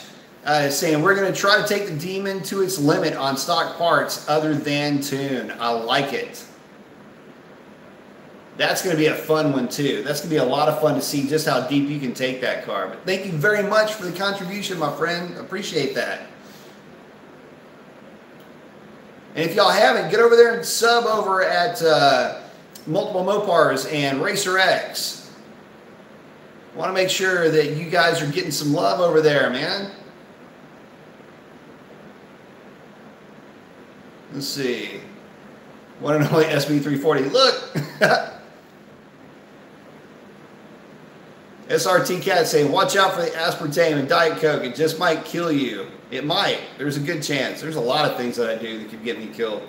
Saying we're going to try to take the Demon to its limit on stock parts other than tune. I like it. That's going to be a fun one too. That's going to be a lot of fun to see just how deep you can take that car. But thank you very much for the contribution, my friend. Appreciate that. And if y'all haven't, get over there and sub over at Multiple Mopars and Racer X. Want to make sure that you guys are getting some love over there, man. Let's see. One and only SB340. Look! SRT Cat saying, watch out for the aspartame and Diet Coke. It just might kill you. It might. There's a good chance. There's a lot of things that I do that could get me killed.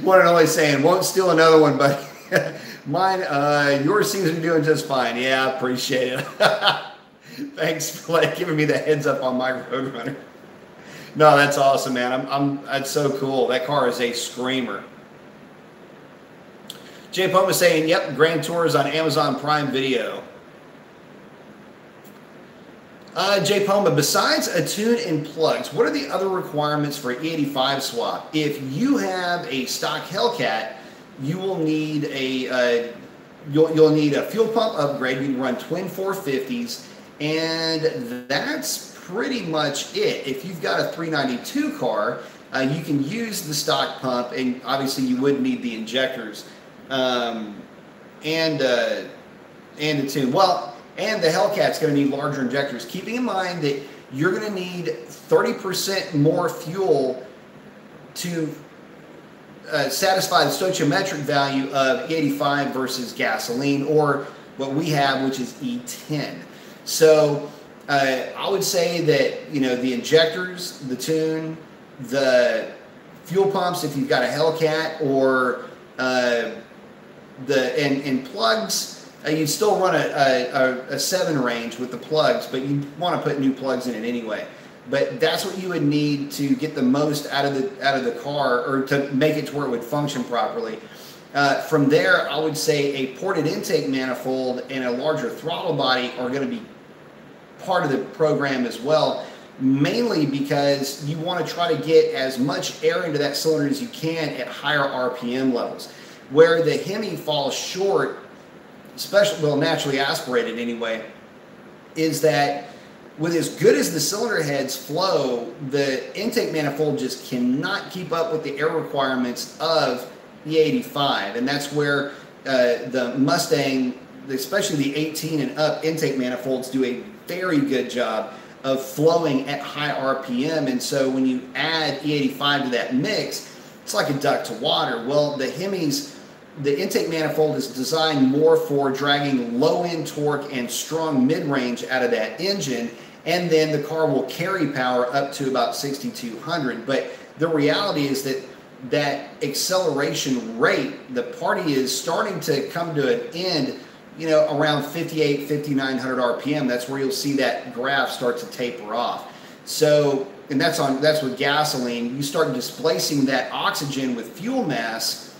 One and only saying, won't steal another one, buddy. Mine, yours seems to be doing just fine. Yeah, I appreciate it. Thanks for giving me the heads up on my Roadrunner. No, that's awesome, man. That's so cool. That car is a screamer. Jay Poma saying, yep, Grand Tour is on Amazon Prime Video. Jay Poma, besides a tune and plugs, what are the other requirements for E85 swap? If you have a stock Hellcat, you will need a you'll need a fuel pump upgrade. You can run twin 450s, and that's pretty much it. If you've got a 392 car, you can use the stock pump, and obviously you would need the injectors and the tune. Well, and the Hellcat's going to need larger injectors. Keeping in mind that you're going to need 30% more fuel to satisfy the stoichiometric value of E85 versus gasoline, or what we have, which is E10. So I would say that, you know, the injectors, the tune, the fuel pumps, if you've got a Hellcat, or and plugs, you'd still run a 7 range with the plugs, but you want to put new plugs in it anyway. But that's what you would need to get the most out of the car, or to make it to where it would function properly. From there, I would say a ported intake manifold and a larger throttle body are going to be part of the program as well, mainly because you want to try to get as much air into that cylinder as you can at higher RPM levels. Where the Hemi falls short, especially, well, naturally aspirated anyway, is that with as good as the cylinder heads flow, the intake manifold just cannot keep up with the air requirements of E85, and that's where the Mustang, especially the 18 and up intake manifolds, do a very good job of flowing at high RPM. And so when you add E85 to that mix, it's like a duck to water. Well, the Hemis, the intake manifold is designed more for dragging low end torque and strong mid-range out of that engine, and then the car will carry power up to about 6,200. But the reality is that acceleration rate, the party is starting to come to an end, you know, around 58, 5,900 RPM. That's where you'll see that graph start to taper off. So, and that's with gasoline. You start displacing that oxygen with fuel mass,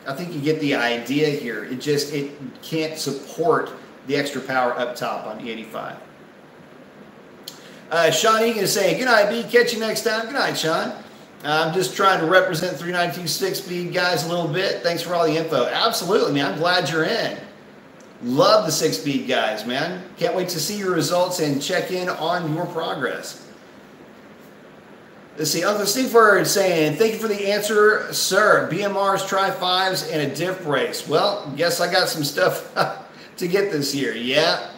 I think you get the idea here. It can't support the extra power up top on E85. Sean Egan is saying, good night, B. Catch you next time. Good night, Sean. I'm just trying to represent 392 6-speed guys a little bit. Thanks for all the info. Absolutely, man. I'm glad you're in. Love the 6-speed guys, man. Can't wait to see your results and check in on your progress. Let's see. Uncle Steve Bird saying, thank you for the answer, sir. BMRs, Tri-5s, and a diff brakes. Well, guess I got some stuff to get this year. Yeah,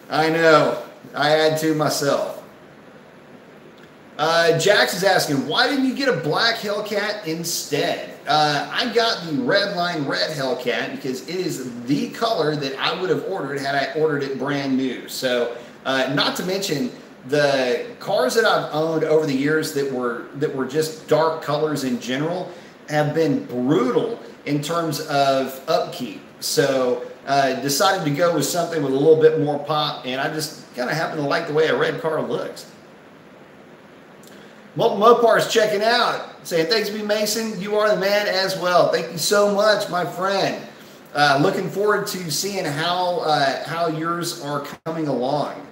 I know. I had to myself. Jax is asking, why didn't you get a black Hellcat instead? I got the red line red Hellcat because it is the color that I would have ordered had I ordered it brand new. So, not to mention the cars that I've owned over the years that were just dark colors in general have been brutal in terms of upkeep. So, decided to go with something with a little bit more pop, and I just kind of happen to like the way a red car looks. Mopar's checking out, saying, thanks, B. Mason. You are the man as well. Thank you so much, my friend. Looking forward to seeing how yours are coming along.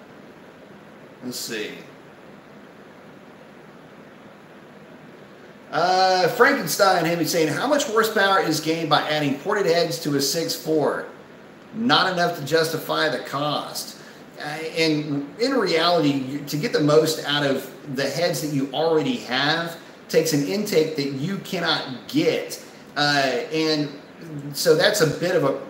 Let's see. Frankenstein had me saying, how much horsepower is gained by adding ported heads to a 6.4? Not enough to justify the cost. And in reality, to get the most out of the heads that you already have takes an intake that you cannot get. And so that's a bit of a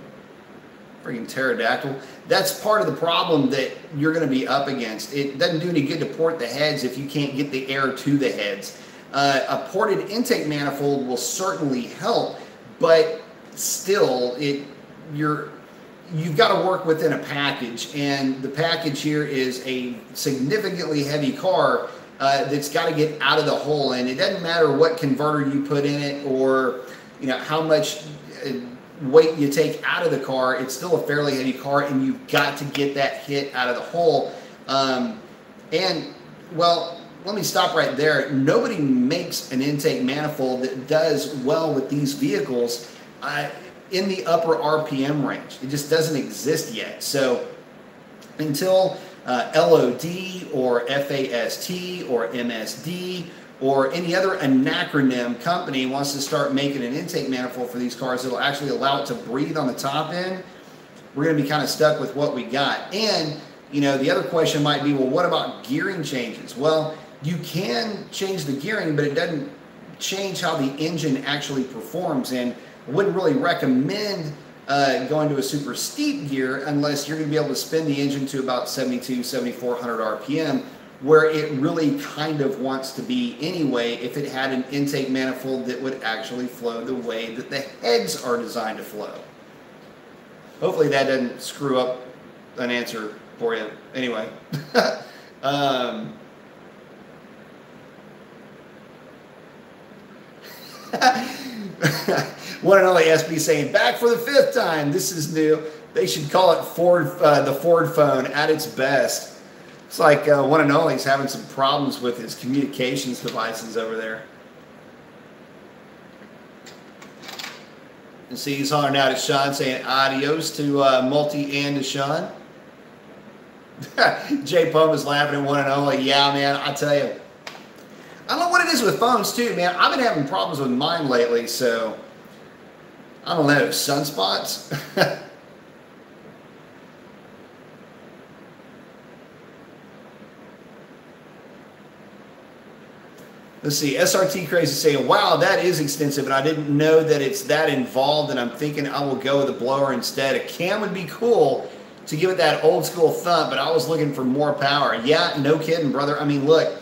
freaking pterodactyl. That's part of the problem that you're going to be up against. It doesn't do any good to port the heads if you can't get the air to the heads. A ported intake manifold will certainly help, but still, you've got to work within a package, and the package here is a significantly heavy car that's got to get out of the hole. And it doesn't matter what converter you put in it, or how much weight you take out of the car. It's still a fairly heavy car, and you've got to get that hit out of the hole. And well, let me stop right there. Nobody makes an intake manifold that does well with these vehicles in the upper RPM range. It just doesn't exist yet. So until LOD or FAST or MSD or any other anacronym company wants to start making an intake manifold for these cars that'll actually allow it to breathe on the top end, we're going to be kind of stuck with what we got. And the other question might be, well, what about gearing changes? Well, you can change the gearing, but it doesn't change how the engine actually performs. And I wouldn't really recommend going to a super steep gear unless you're going to be able to spin the engine to about 7,200, 7,400 RPM, where it really kind of wants to be anyway if it had an intake manifold that would actually flow the way that the heads are designed to flow. Hopefully that doesn't screw up an answer for you. Anyway. One and only SB saying, back for the 5th time. This is new. They should call it the Ford phone at its best. It's like one and only's having some problems with his communications devices over there. And see, he's hollering out at Sean saying adios to Multi and to Sean. Jay Pum is laughing at one and only. Yeah, man, I tell you. I don't know what it is with phones too, man. I've been having problems with mine lately, so I don't know, sunspots. Let's see, SRT Crazy saying, wow, that is extensive, and I didn't know that it's that involved, and I'm thinking I will go with a blower instead. A cam would be cool to give it that old school thump, but I was looking for more power. Yeah, no kidding, brother. I mean, look,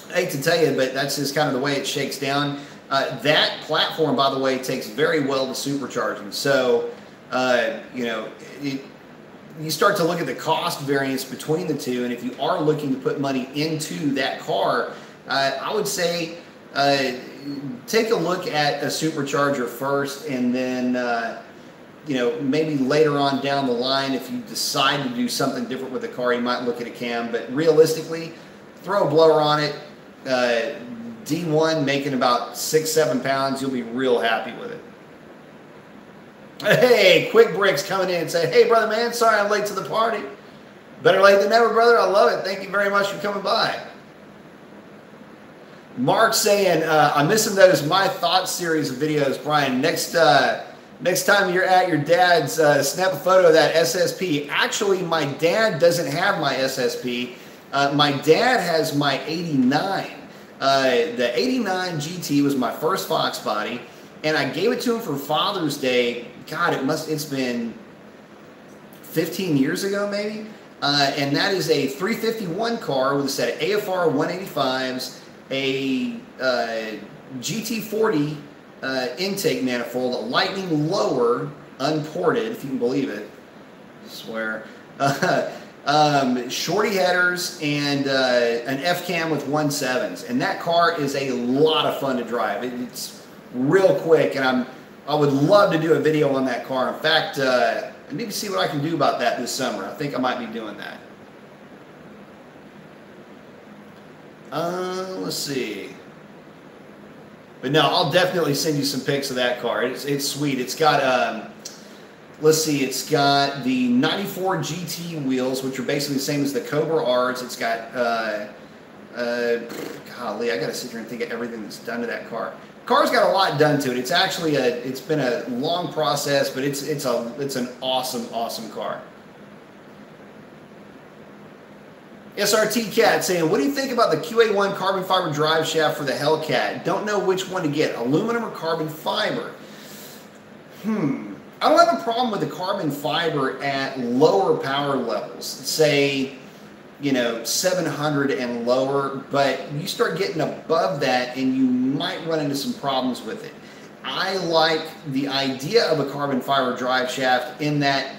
I hate to tell you, but that's just kind of the way it shakes down. That platform, by the way, takes very well to supercharging. So, you know, you start to look at the cost variance between the two, and if you are looking to put money into that car, I would say take a look at a supercharger first, and then you know, maybe later on down the line, if you decide to do something different with the car, you might look at a cam. But realistically, throw a blower on it. D1 making about 6-7 pounds, you'll be real happy with it. Hey, Quick Bricks coming in and saying, hey, brother, man, sorry I'm late to the party. Better late than never, brother. I love it. Thank you very much for coming by. Mark saying, I'm missing those My Thoughts series of videos, Brian. Next time you're at your dad's, snap a photo of that SSP. Actually, my dad doesn't have my SSP. My dad has my 89. The 89 GT was my first Fox body, and I gave it to him for Father's Day. God, it's been 15 years ago maybe. And that is a 351 car with a set of AFR 185s, a GT40 intake manifold, a Lightning lower, unported, if you can believe it. I swear. Shorty headers, and an F-cam with 1.7s. And that car is a lot of fun to drive. It's real quick, and I would love to do a video on that car. In fact, I need to see what I can do about that this summer. I think I might be doing that. Let's see. But no, I'll definitely send you some pics of that car. It's sweet. It's got, let's see, it's got the 94 GT wheels, which are basically the same as the Cobra R's. It's got, golly, I got to sit here and think of everything that's done to that car. Car's got a lot done to it. It's actually it's been a long process, but it's an awesome car. SRT Cat saying, what do you think about the QA1 carbon fiber drive shaft for the Hellcat? Don't know which one to get, aluminum or carbon fiber. I don't have a problem with the carbon fiber at lower power levels, say, you know, 700 and lower, but you start getting above that and you might run into some problems with it. I like the idea of a carbon fiber drive shaft in that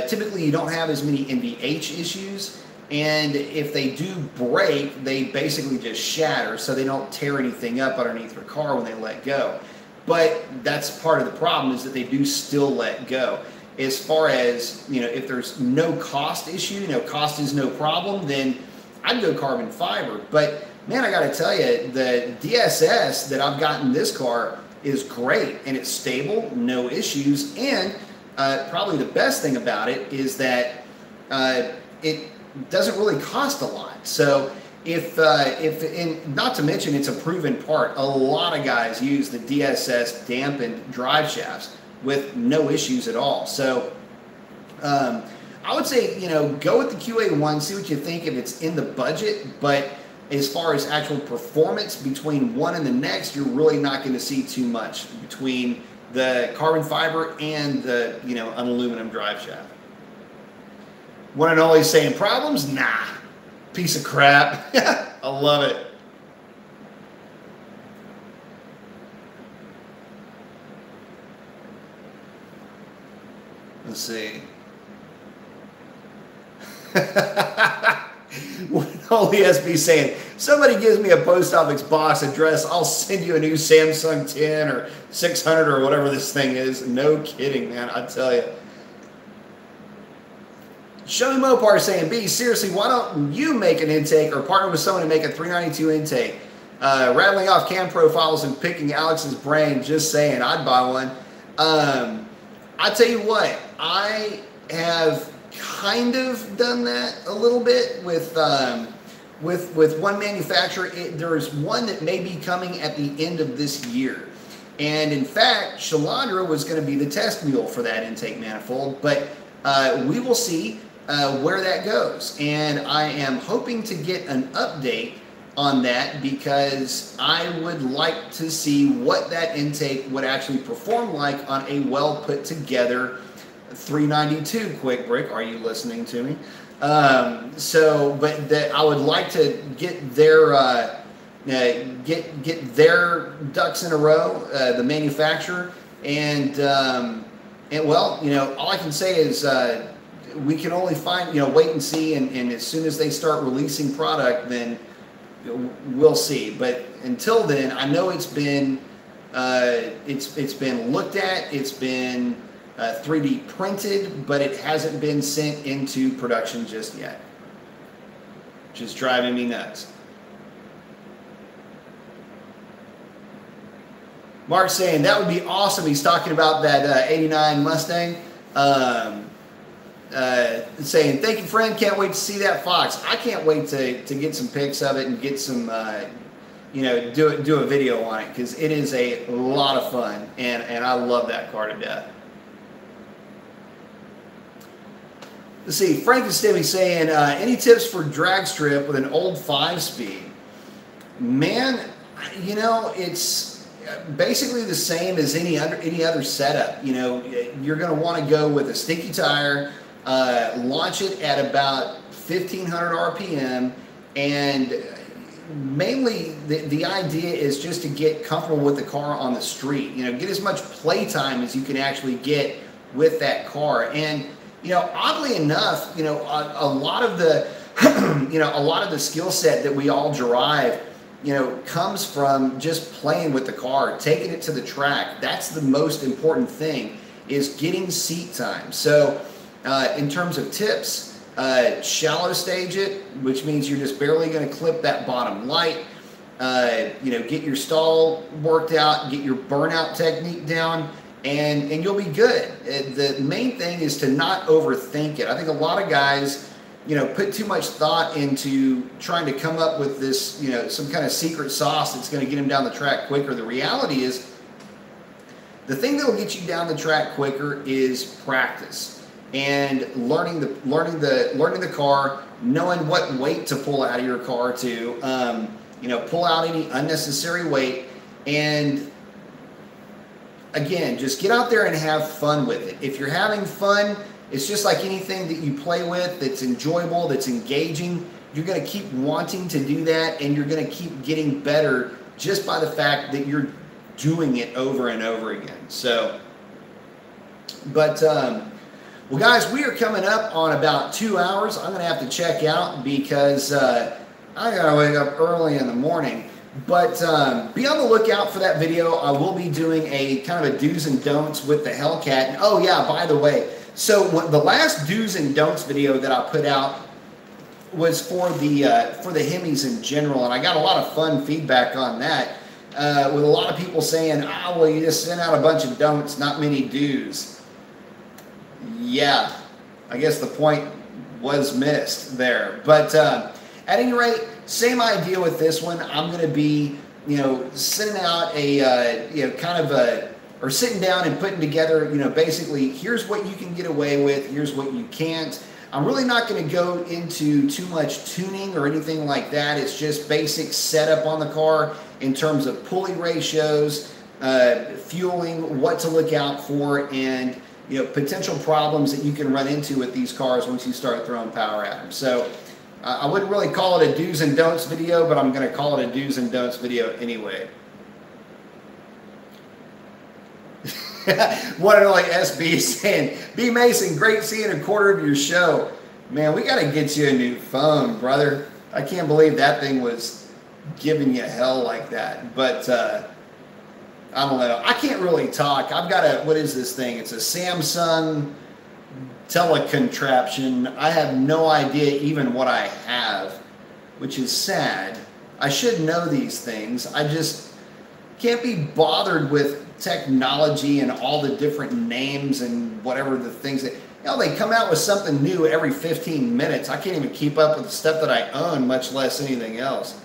typically you don't have as many NVH issues, and if they do break, they basically just shatter, so they don't tear anything up underneath your car when they let go. But that's part of the problem, is that they do still let go. As far as, you know, if there's no cost issue, you know, cost is no problem, then I'd go carbon fiber. But man, I gotta tell you, the DSS that I've got in this car is great, and it's stable, no issues, and probably the best thing about it is that it doesn't really cost a lot. So and not to mention, it's a proven part. A lot of guys use the DSS dampened drive shafts with no issues at all. So I would say, you know, go with the QA1, see what you think if it's in the budget, but as far as actual performance between one and the next, you're really not going to see too much between the carbon fiber and the, you know, an aluminum drive shaft. One and only saying problems? Nah. Piece of crap. I love it. Let's see. Holy SB saying, somebody gives me a post office box address, I'll send you a new Samsung 10 or 600 or whatever this thing is. No kidding, man, I tell you. Show me Mopar saying, B, seriously, why don't you make an intake or partner with someone to make a 392 intake? Rattling off cam profiles and picking Alex's brain, just saying, I'd buy one. I tell you what, I have kind of done that a little bit with one manufacturer. There's one that may be coming at the end of this year. And in fact, Shalandra was going to be the test mule for that intake manifold, but we will see where that goes. And I am hoping to get an update on that because I would like to see what that intake would actually perform like on a well put together 392 quick brick. Are you listening to me? But that I would like to get their get their ducks in a row, the manufacturer, and well, you know, all I can say is we can only find, you know, wait and see, and as soon as they start releasing product, then we'll see. But until then, I know it's been been looked at, it's been 3D printed, but it hasn't been sent into production just yet, which is driving me nuts. Mark's saying that would be awesome. He's talking about that 89 Mustang. Saying, thank you, friend. Can't wait to see that Fox. I can't wait to get some pics of it and get some, you know, do a video on it because it is a lot of fun, and I love that car to death. Let's see, Frank and Stimmy saying, any tips for drag strip with an old 5-speed? Man, you know, it's basically the same as any other setup. You know, you're going to want to go with a stinky tire, launch it at about 1500 RPM, and mainly the idea is just to get comfortable with the car on the street. You know, get as much playtime as you can actually get with that car. And you know, oddly enough, you know, a lot of the, you know, a lot of the skill set that we all derive, you know, comes from just playing with the car, taking it to the track. That's the most important thing, is getting seat time. So, in terms of tips, shallow stage it, which means you're just barely going to clip that bottom light. You know, get your stall worked out, get your burnout technique down, and you'll be good. The main thing is to not overthink it. I think a lot of guys, you know, put too much thought into trying to come up with this, you know, some kind of secret sauce that's going to get them down the track quicker. The reality is, the thing that will get you down the track quicker is practice and learning the car, knowing what weight to pull out of your car to, you know, pull out any unnecessary weight, and again, just get out there and have fun with it. If you're having fun, it's just like anything that you play with that's enjoyable, that's engaging. You're going to keep wanting to do that, and you're going to keep getting better just by the fact that you're doing it over and over again. So, but, well, guys, we are coming up on about 2 hours. I'm going to have to check out because I got to wake up early in the morning. But be on the lookout for that video. I will be doing a kind of a do's and don'ts with the Hellcat. And, oh yeah, by the way, so the last do's and don'ts video that I put out was for the Hemis in general, and I got a lot of fun feedback on that, with a lot of people saying, "Ah, well, you just sent out a bunch of don'ts, not many do's." Yeah, I guess the point was missed there, but at any rate, same idea with this one. I'm going to be, you know, sending out a, you know, kind of a, or sitting down and putting together, you know, basically, here's what you can get away with, here's what you can't. I'm really not going to go into too much tuning or anything like that. It's just basic setup on the car in terms of pulley ratios, fueling, what to look out for, and, you know, potential problems that you can run into with these cars once you start throwing power at them. So, I wouldn't really call it a do's and don'ts video, but I'm going to call it a do's and don'ts video anyway. One and only SB saying, B Mason, great seeing a quarter of your show. Man, we got to get you a new phone, brother. I can't believe that thing was giving you hell like that. But I don't know. I can't really talk. I've got a, what is this thing? It's a Samsung telecontraption. I have no idea even what I have, which is sad. I should know these things. I just can't be bothered with technology and all the different names and whatever the things that, they come out with something new every 15 minutes. I can't even keep up with the stuff that I own, much less anything else.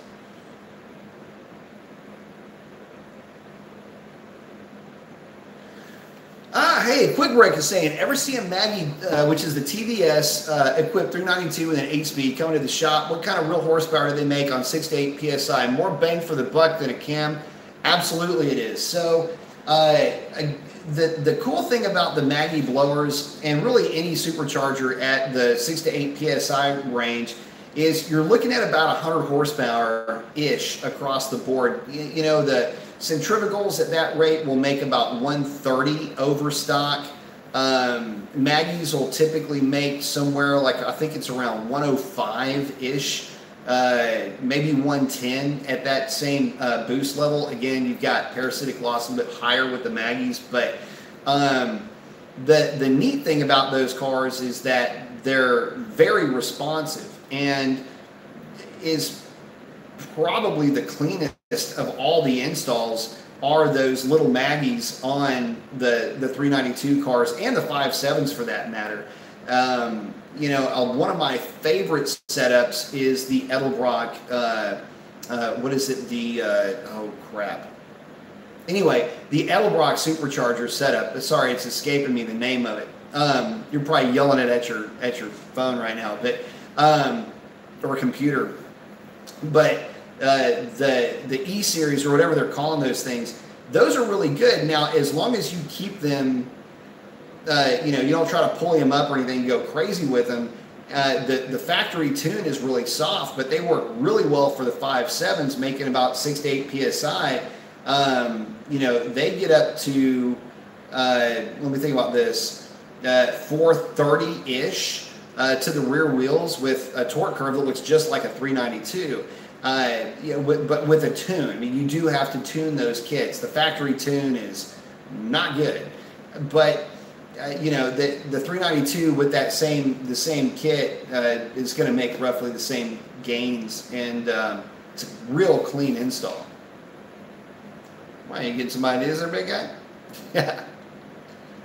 Hey, Quick Break is saying, ever see a Maggie, which is the TVS equipped 392 with an 8-speed coming to the shop? What kind of real horsepower do they make on 6 to 8 PSI? More bang for the buck than a cam? Absolutely it is. So the cool thing about the Maggie blowers and really any supercharger at the 6 to 8 PSI range is you're looking at about 100 horsepower-ish across the board. You know, the centrifugals at that rate will make about 130 overstock. Maggies will typically make somewhere like, I think it's around 105-ish, maybe 110 at that same boost level. Again, you've got parasitic loss a bit higher with the Maggies, but the neat thing about those cars is that they're very responsive and is probably the cleanest of all the installs are those little Maggies on the 392 cars and the 5.7s for that matter. You know, one of my favorite setups is the Edelbrock, what is it, the, oh crap. Anyway, the Edelbrock supercharger setup, sorry, it's escaping me the name of it. You're probably yelling it at your phone right now, but, or computer. But the E-Series or whatever they're calling those things, those are really good. Now, as long as you keep them, you know, you don't try to pull them up or anything, you go crazy with them. The factory tune is really soft, but they work really well for the 5.7s, making about 6 to 8 PSI. You know, they get up to, let me think about this, 430-ish to the rear wheels with a torque curve that looks just like a 392. You know, but with a tune. I mean, you do have to tune those kits. The factory tune is not good, but you know, the 392 with that the same kit is going to make roughly the same gains, and it's a real clean install. Why, you get some ideas there, big guy? Yeah.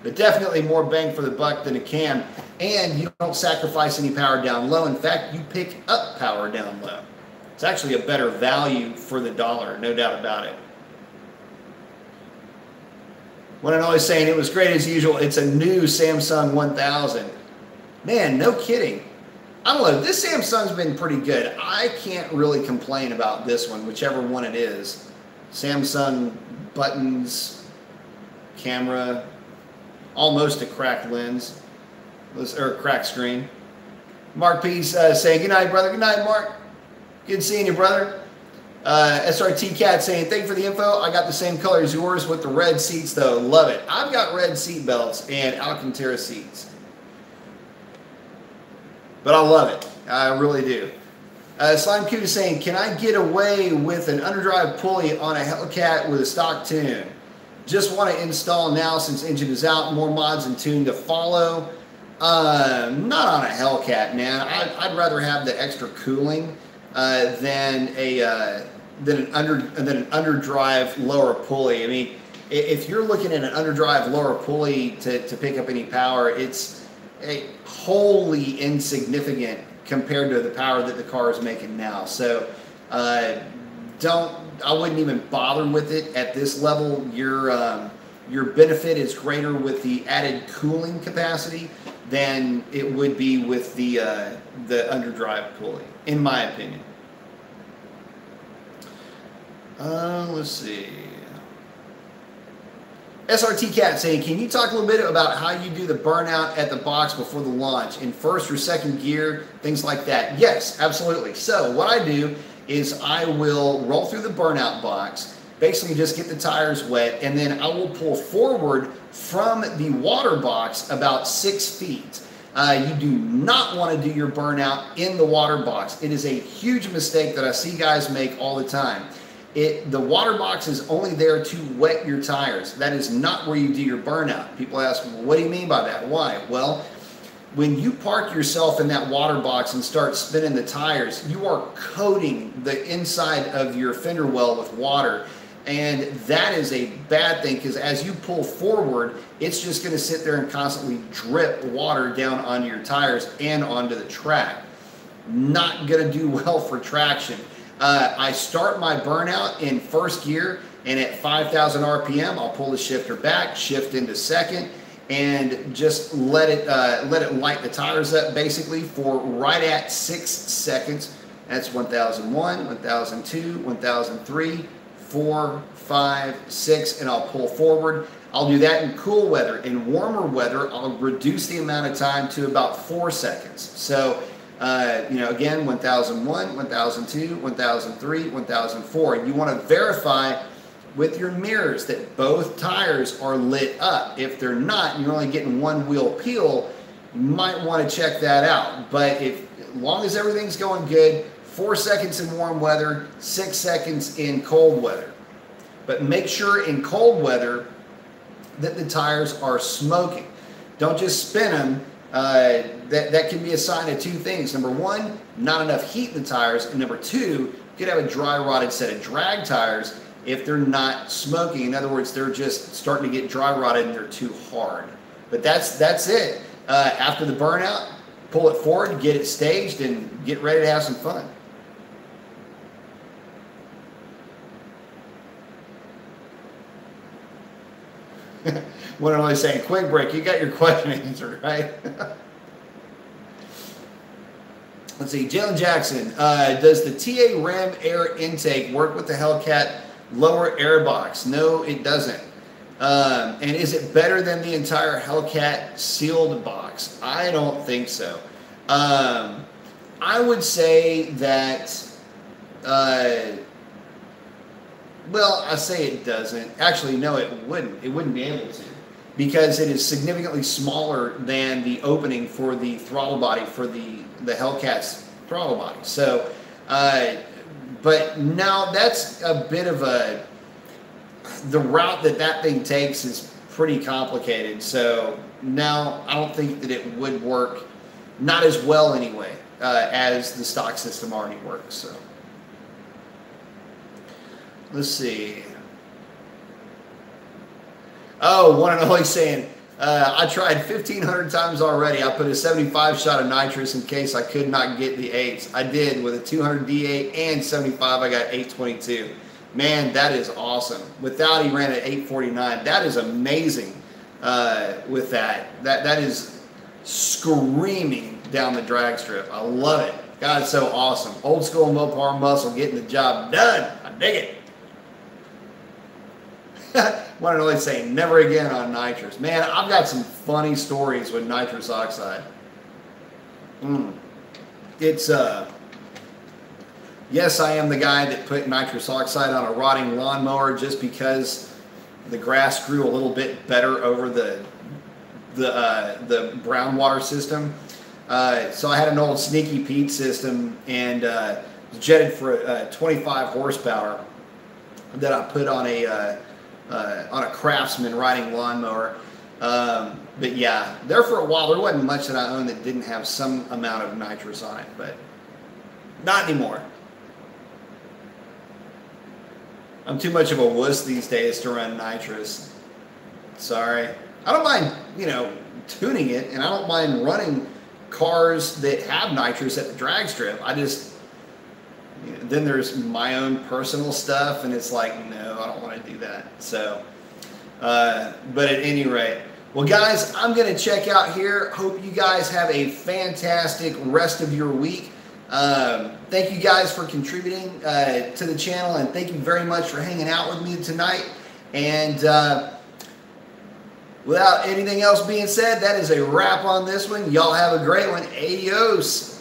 But definitely more bang for the buck than a cam, and you don't sacrifice any power down low. In fact, you pick up power down low. It's actually a better value for the dollar, no doubt about it. What I'm always saying, it was great as usual. It's a new Samsung 1000. Man, no kidding. I don't know, this Samsung's been pretty good. I can't really complain about this one, whichever one it is. Samsung buttons, camera, almost a cracked lens, or cracked screen. Mark P's saying, good night, brother. Good night, Mark. Good seeing you, brother. SRT Cat saying, thank you for the info. I got the same color as yours with the red seats, though. Love it. I've got red seat belts and Alcantara seats. But I love it. I really do. Slime Cute is saying, can I get away with an underdrive pulley on a Hellcat with a stock tune? Just want to install now since engine is out. More mods and tune to follow. Not on a Hellcat, man. I'd rather have the extra cooling than an underdrive lower pulley. I mean, if you're looking at an underdrive lower pulley to pick up any power, it's wholly insignificant compared to the power that the car is making now. So I wouldn't even bother with it at this level. Your benefit is greater with the added cooling capacity than it would be with the underdrive pulley, in my opinion. Let's see. SRT Cat saying, can you talk a little bit about how you do the burnout at the box before the launch, in first or second gear, things like that? Yes, absolutely. So what I do is I will roll through the burnout box, basically just get the tires wet, and then I will pull forward from the water box about 6 feet. You do not want to do your burnout in the water box. It is a huge mistake that I see guys make all the time. The water box is only there to wet your tires. That is not where you do your burnout. People ask, well, what do you mean by that? Why? Well, when you park yourself in that water box and start spinning the tires, you are coating the inside of your fender well with water. And that is a bad thing, because as you pull forward, it's just going to sit there and constantly drip water down onto your tires and onto the track. Not going to do well for traction. I start my burnout in first gear, and at 5,000 RPM, I'll pull the shifter back, shift into second, and just let it light the tires up basically for right at 6 seconds. That's 1001, 1002, 1003, 4, 5, 6, and I'll pull forward. I'll do that in cool weather. In warmer weather, I'll reduce the amount of time to about 4 seconds. So, again, 1001, 1002, 1003, 1004. And you want to verify with your mirrors that both tires are lit up. If they're not, and you're only getting one wheel peel, you might want to check that out. But as long as everything's going good, 4 seconds in warm weather, 6 seconds in cold weather. But make sure in cold weather that the tires are smoking. Don't just spin them. That can be a sign of 2 things. Number 1, not enough heat in the tires. And number 2, you could have a dry rotted set of drag tires if they're not smoking. In other words, they're just starting to get dry rotted and they're too hard. But that's it. After the burnout, pull it forward, get it staged, and get ready to have some fun. What am I saying? Quick break. You got your question answered, right? Let's see. Jalen Jackson. Does the TA rim air intake work with the Hellcat lower air box? No, it doesn't. And is it better than the entire Hellcat sealed box? I don't think so. I would say that, well, I say it doesn't. Actually, no, it wouldn't. It wouldn't be able to, because it is significantly smaller than the opening for the throttle body for the Hellcat's throttle body. So, but now that's a bit of the route that thing takes is pretty complicated. So now I don't think that it would work, not as well anyway, as the stock system already works. So let's see. Oh, one and only saying, I tried 1,500 times already. I put a 75 shot of nitrous in case I could not get the 8s. I did with a 200 D8 and 75. I got 822. Man, that is awesome. Without, he ran at 849. That is amazing. With that is screaming down the drag strip. I love it. God, it's so awesome. Old school Mopar muscle getting the job done. I dig it. What I'm really saying, never again on nitrous. Man, I've got some funny stories with nitrous oxide. It's yes, I am the guy that put nitrous oxide on a rotting lawnmower just because the grass grew a little bit better over the brown water system. So I had an old Sneaky Pete system, and jetted for 25 horsepower that I put on a Craftsman riding lawnmower. But yeah, there for a while, there wasn't much that I owned that didn't have some amount of nitrous on it, but not anymore. I'm too much of a wuss these days to run nitrous. Sorry. I don't mind, tuning it, and I don't mind running cars that have nitrous at the drag strip. I just, then there's my own personal stuff, and it's like, no, I don't want to do that. So, but at any rate, well, guys, I'm going to check out here. Hope you guys have a fantastic rest of your week. Thank you guys for contributing to the channel, and thank you very much for hanging out with me tonight. And without anything else being said, that is a wrap on this one. Y'all have a great one. Adios.